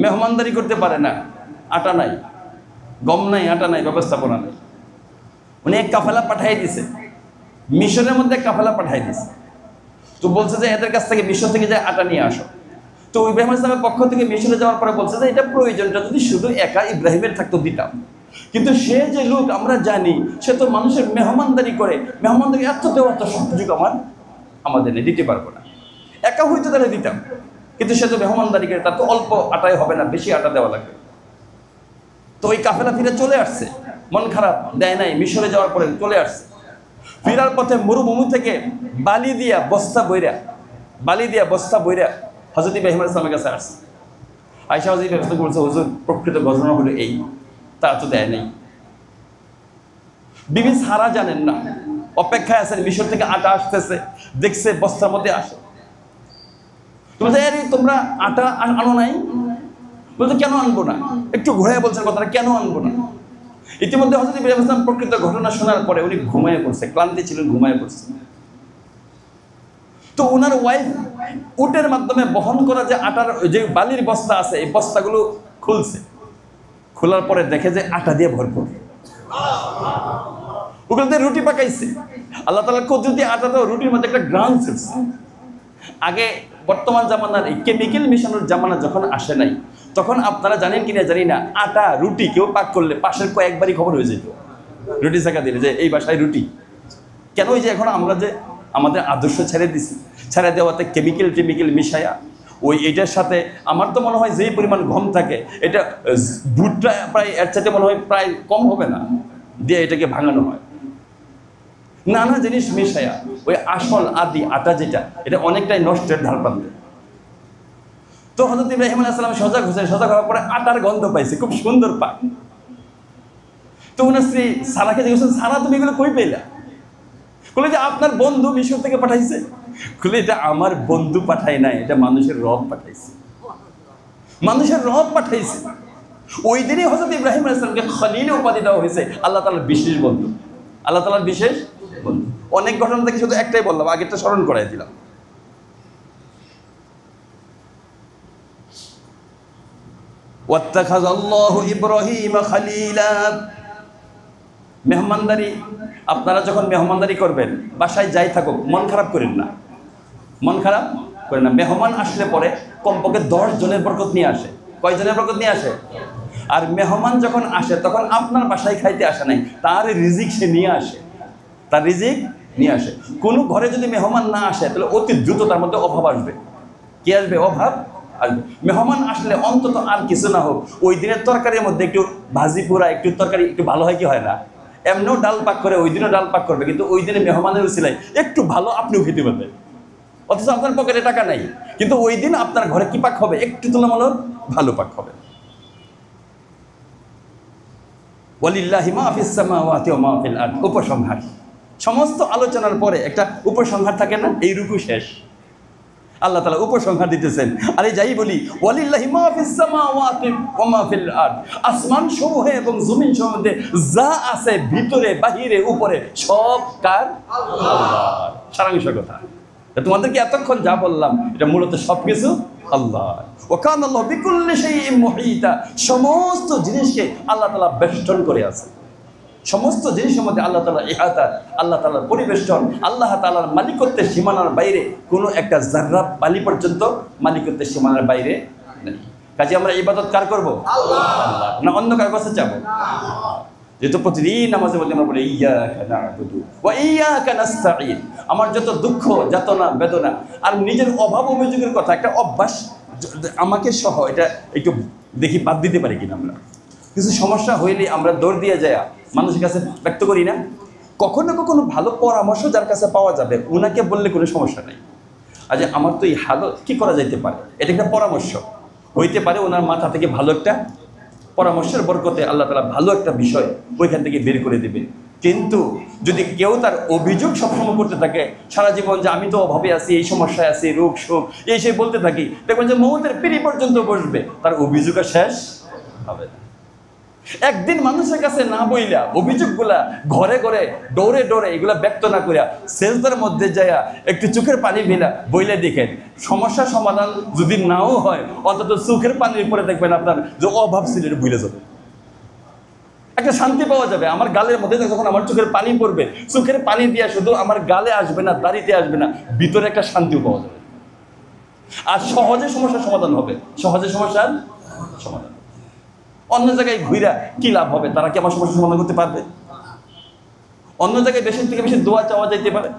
মেহমানদারি করতে পারে না, আটা নাই, গম নাই, আটা নাই, ব্যবস্থাপনা নাই। উনি এক কাফেলা পাঠিয়ে দিছে, মিশরের মধ্যে কাফেলা পাঠিয়ে দিছে। তো বলছে যে এদের কাছ থেকে, মিশর থেকে যে আটা নিয়ে আসো। তো ইব্রাহিম আলাইহিস সালামের পক্ষ থেকে মিশরে যাওয়ার পরে বলছে যে এটা প্রয়োজনটা যদি শুধু একা ইব্রাহিমের থাকতো দিতাম, কিন্তু সে যে লোক আমরা জানি, সে তো মানুষের মেহমানদারি করে, মেহমানদারি এত দেওয়া তো সুযোগ আমাদের নেই, দিতে পারবো না। একা হইতে তাহলে দিতাম, কিন্তু সে তো মেহমানদারি করে, তার তো অল্প আটাই হবে না, বেশি আটা দেওয়া লাগবে। তো ওই কাফেলা ফিরে চলে আসছে, মন খারাপ, দেয় নাই। মিশরে যাওয়ার পরে চলে আসছে, ফেরার পথে মরুভূমি থেকে বালি দিয়া বস্তা বইরা হযরত ইব্রাহিম আলাইহিস সালামের কাছে আসছে। আয়েশা হযরত ইব্রাহিম বলছে, হুজুর প্রকৃত ঘটনা হলো এই, তা তো দেয় নাই। বিবি সারা জানেন না, অপেক্ষায় আছেন, মিশর থেকে আটা আসতেছে, দেখছে বস্তার মধ্যে আসে। তোমরা আটা আনো নাই? বলতে কেন আনবো না, একটু ঘুরে বলছেন কথাটা, কেন আনবো না। ইতিমধ্যে হযরত ইব্রাহিম আলাইহিস সালাম প্রকৃত ঘটনা শোনার পরে উনি ঘুমায় পড়ছে, ক্লান্তি ছিলেন, ঘুমায় পড়ছে। তো ওনার ওয়াইফ উটের মাধ্যমে বহন করা যে আটার যে বালির বস্তা আছে, এই বস্তাগুলো খুলছে, খোলার পরে দেখে যে আটা দিয়ে ভরপুর, ওগুলোতে রুটি পাকাইছে। আল্লাহ তাআলা কুদরতি আটাটা রুটির মধ্যে একটা গ্রান ছিটছে। আগে বর্তমান জামানার এই কেমিক্যাল মিশানোর জামানা যখন আসে নাই, তখন আপনারা জানেন কিনা জানি না, আটা রুটি কেউ পাক করলে পাশের কয়েকবারই খবর হয়ে যেত, রুটি ছাকা দিলে যে এই বাসায় রুটি। কেন? ওই যে এখন আমরা যে আমাদের আদর্শ ছেড়ে দেওয়াতে কেমিক্যাল মিশায়া ওই এটার সাথে আমার তো মনে হয় যেই পরিমাণ গম থাকে, এটা ভুট্টা প্রায় এর চাইতে মনে হয় প্রায় কম হবে না, দিয়ে এটাকে ভাঙানো হয়, নানা জিনিস মিশায়া ওই আসল আদি আটা যেটা, এটা অনেকটাই নষ্টের ধার প্রান্তে। তো হযরত ইব্রাহিম আলাইহিস সালাম সজাগ হওয়ার পরে আটার গন্ধ পাইছে, খুব সুন্দর পাক। তো ওনার স্ত্রী সারাকে জিজ্ঞেস, সারা তুমি এগুলো কই পেলা? বলে যে আপনার বন্ধু মিশর থেকে পাঠাইছে। বলে এটা আমার বন্ধু পাঠায় নাই, এটা মানুষের রব পাঠাইছে, মানুষের রব পাঠাইছে। ওই দিনই হযরত ইব্রাহিম আলাইহিস সালামকে খলিল উপাধি দেওয়া হয়েছে, আল্লাহ তাআলার বিশেষ বন্ধু, আল্লাহ তাআলার বিশেষ বন্ধু। অনেক ঘটনা থেকে শুধু একটাই বললাম, আগেরটা স্মরণ করাই দিলাম। ওয়াত্তাখাযাল্লাহু ইব্রাহিমা খলিলা। মেহমানদারি, আপনারা যখন মেহমানদারি করবেন, বাসায় যাই থাকুক, মন খারাপ করেন না, মন খারাপ করেন না। মেহমান আসলে পরে কমপক্ষে 10 জনের বরকত নিয়ে আসে। কয় জনের বরকত নিয়ে আসে? আর মেহমান যখন আসে তখন আপনার বাসায় খাইতে আসে নাই, তার রিজিক সে নিয়ে আসে, তার রিজিক নিয়ে আসে। কোনো ঘরে যদি মেহমান না আসে তাহলে অতি দ্রুত তার মধ্যে অভাব আসবে। কি আসবে? অভাব আসবে। মেহমান আসলে অন্তত আর কিছু না হোক, ওই দিনের তরকারির মধ্যে একটু ভাজি পোড়া, একটু তরকারি একটু ভালো হয়, কি হয় না? এমনিও ডাল পাক করে, ওই দিনও ডাল পাক করবে, কিন্তু ওই দিনে মেহমানের উছিলায় একটু ভালো আপনিও খেতে পারবেন, অথচ আপনার পকেটে টাকা নাই, কিন্তু ওই দিন আপনার ঘরে কি পাক হবে? একটু তুলনামূলক ভালো পাক হবে। ওয়ালিল্লাহি মা ফিস সামাওয়াতি ওয়া মা ফিল আরদ। উপসংহার, সমস্ত আলোচনার পরে একটা উপসংহার থাকে না? এই রুকু শেষ, আল্লাহ তাআলা উপসংহার দিতেছেন। আরে যাই বলি, ওয়ালিল্লাহি মা ফিস সামাওয়াতি ওয়া মা ফিল আরদ, আসমান সমূহে এবং জমিন সমূহে যা আছে ভিতরে বাহিরে উপরে সব কার? আল্লাহর। সারাংশ কথা, তোমাদেরকে এতক্ষণ যা বললাম এটা মূলত সবকিছু আল্লাহ। ওয়া কানা আল্লাহু বিকুল্লি শাইইন মুহীতা, সমস্ত জিনিসকে আল্লাহ তাআলা বেষ্টন করে আছে। সমস্ত জিনিসের মধ্যে আল্লাহ তাআলা ইহাতা, আল্লাহ তাআলার পরিবেষ্টন, আল্লাহ তাআলার মালিকত্বের সীমানার বাইরে কোনো একটা জাররা বালি পর্যন্ত মালিকত্বের সীমানার বাইরে নেই। কাজে আমরা ইবাদত কার করব? আল্লাহ। না অন্য কার কাছে যাব? যেহেতু প্রতিদিন নামাজের মধ্যে আমরা বলি ইয়াকা না'বুদু ওয়া ইয়াকা নাস্তাঈন, আমার যত দুঃখ যাতনা বেদনা আর নিজের অভাব অভিযোগের কথা, একটা অভ্যাস আমাকে সহ এটা একটু দেখি বাদ দিতে পারি কিনা। আমরা কিছু সমস্যা হইলে আমরা দৌড় দিয়ে যায় মানুষের কাছে ব্যক্ত করি না? কখনো কখনো ভালো পরামর্শ যার কাছে পাওয়া যাবে ওনাকে বললে কোনো সমস্যা নেই। আজ আমার তো এই হালত কী করা যাইতে পারে, এটা একটা পরামর্শ হইতে পারে। ওনার মাথা থেকে ভালো একটা পরামর্শের বরকতে আল্লাহ তাআলা ভালো একটা বিষয় ওইখান থেকে বের করে দেবে। কিন্তু যদি কেউ তার অভিযোগ সবসময় করতে থাকে সারা জীবন, যে আমি তো অভাবে আছি, এই সমস্যায় আছি, রোগ শোক এই সেই বলতে থাকি, দেখবেন যে মৌতের পিঁড়ি পর্যন্ত বসবে, তার অভিযোগ শেষ হবে না। একদিন মানুষের কাছে না বইলা, অভিযোগগুলা ঘরে ঘরে ডোরে ডোরে এগুলা ব্যক্ত না করিয়া সেজদার মধ্যে যাইয়া একটু চোখের পানি ফেলা বইলে দেখেন, সমস্যার সমাধান যদি নাও হয় অন্তত চোখের পানির পরে দেখবেন আপনার যে অভাব ছিল এটা ভুলে যাবে, একটা শান্তি পাওয়া যাবে। আমার গালের মধ্যে যখন আমার চোখের পানি পড়বে, চোখের পানি দিয়া শুধু আমার গালে আসবে না, দাড়িতে আসবে না, ভিতরে একটা শান্তিও পাওয়া যাবে। আর সহজে সমস্যার সমাধান হবে, সহজে সমস্যার সমাধান। অন্য জায়গায় ঘুরা কি লাভ হবে? তারা কি আমার সমস্যার সমাধান করতে পারবে? অন্য জায়গায় বেশি থেকে বেশি দোয়া চাওয়া যাইতে পারে,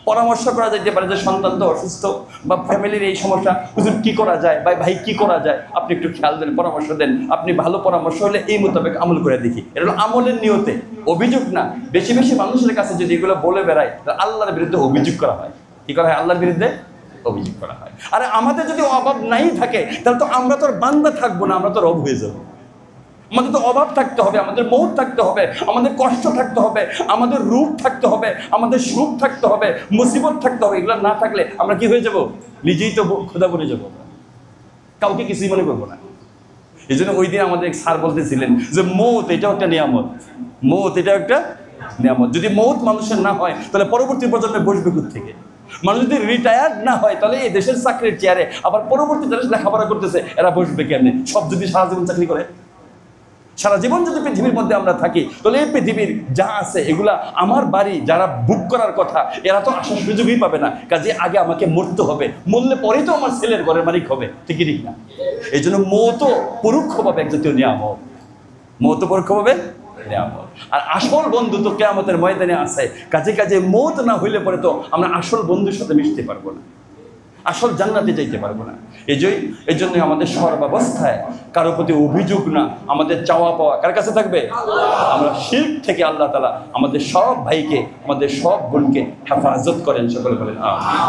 পরামর্শ করা যাইতে পারে যে সন্তান তো অসুস্থ বা ফ্যামিলির এই সমস্যা, হুজুর কি করা যায়, ভাই কি করা যায়, আপনি একটু খেয়াল দেন, পরামর্শ দেন, আপনি ভালো পরামর্শ হলে এই মোতাবেক আমল করে দেখি। এটা হলো আমলের নিয়তে, অভিযোগ না। বেশি বেশি মানুষের কাছে যদি এগুলো বলে বেড়ায়, আল্লাহর বিরুদ্ধে অভিযোগ করা হয়। কি করা হয়? আল্লাহর বিরুদ্ধে অভিযোগ করা হয়। আরে আমাদের যদি অভাব নাই থাকে তাহলে তো আমরা তো আর বান্দা থাকবো না, আমরা তো রব হয়ে যাবো। আমাদের তো অভাব থাকতে হবে, আমাদের মৌত থাকতে হবে, আমাদের কষ্ট থাকতে হবে, আমাদের রূপ থাকতে হবে, আমাদের সুখ থাকতে হবে, মুসিবত থাকতে হবে। এগুলো না থাকলে আমরা কি হয়ে যাব? নিজেই তো খোদা বনে যাবো, কাউকে কিছুই মনে করবো না। এই জন্য ওই দিন আমাদের স্যার বলতেছিলেন যে মৌত এটাও একটা নিয়ামত, মৌত এটাও একটা নিয়ামত। যদি মৌত মানুষের না হয় তাহলে পরবর্তী প্রজন্মে বসবে থেকে। মানুষ যদি রিটায়ার্ড না হয় তাহলে এই দেশের চাকরির চেয়ারে আবার পরবর্তী যারা লেখাপড়া করতেছে এরা বসবে কেমনে? সব যদি সারা জীবন চাকরি করে, সারা জীবন যদি পৃথিবীর মধ্যে আমরা থাকি, তাহলে এই পৃথিবীর যা আছে এগুলা আমার বাড়ি যারা বুক করার কথা এরা তো আসার সুযোগই পাবে না। কাজে আগে আমাকে মরতে হবে, মরলে পরেই তো আমার ছেলের ঘরের মালিক হবে, ঠিকই ঠিক না? এই জন্য মৌত পরোক্ষভাবে এক জাতীয় নিয়ামত, মৌত পরোক্ষভাবে নিয়ামত। আর আসল বন্ধু তো কিয়ামতের ময়দানে আছে। কাজে কাজে মৌত না হইলে পরে তো আমরা আসল বন্ধুর সাথে মিশতে পারবো না, আসল জান্নাতে যাইতে পারবো না। এই জন্যই আমাদের সর্বাবস্থায় কারো প্রতি অভিযোগ না, আমাদের চাওয়া পাওয়া কার কাছে থাকবে? আমরা শিরক থেকে আল্লাহ তাআলা আমাদের সব ভাইকে, আমাদের সব বোনকে হেফাজত করেন। সকলে বলেন আমিন।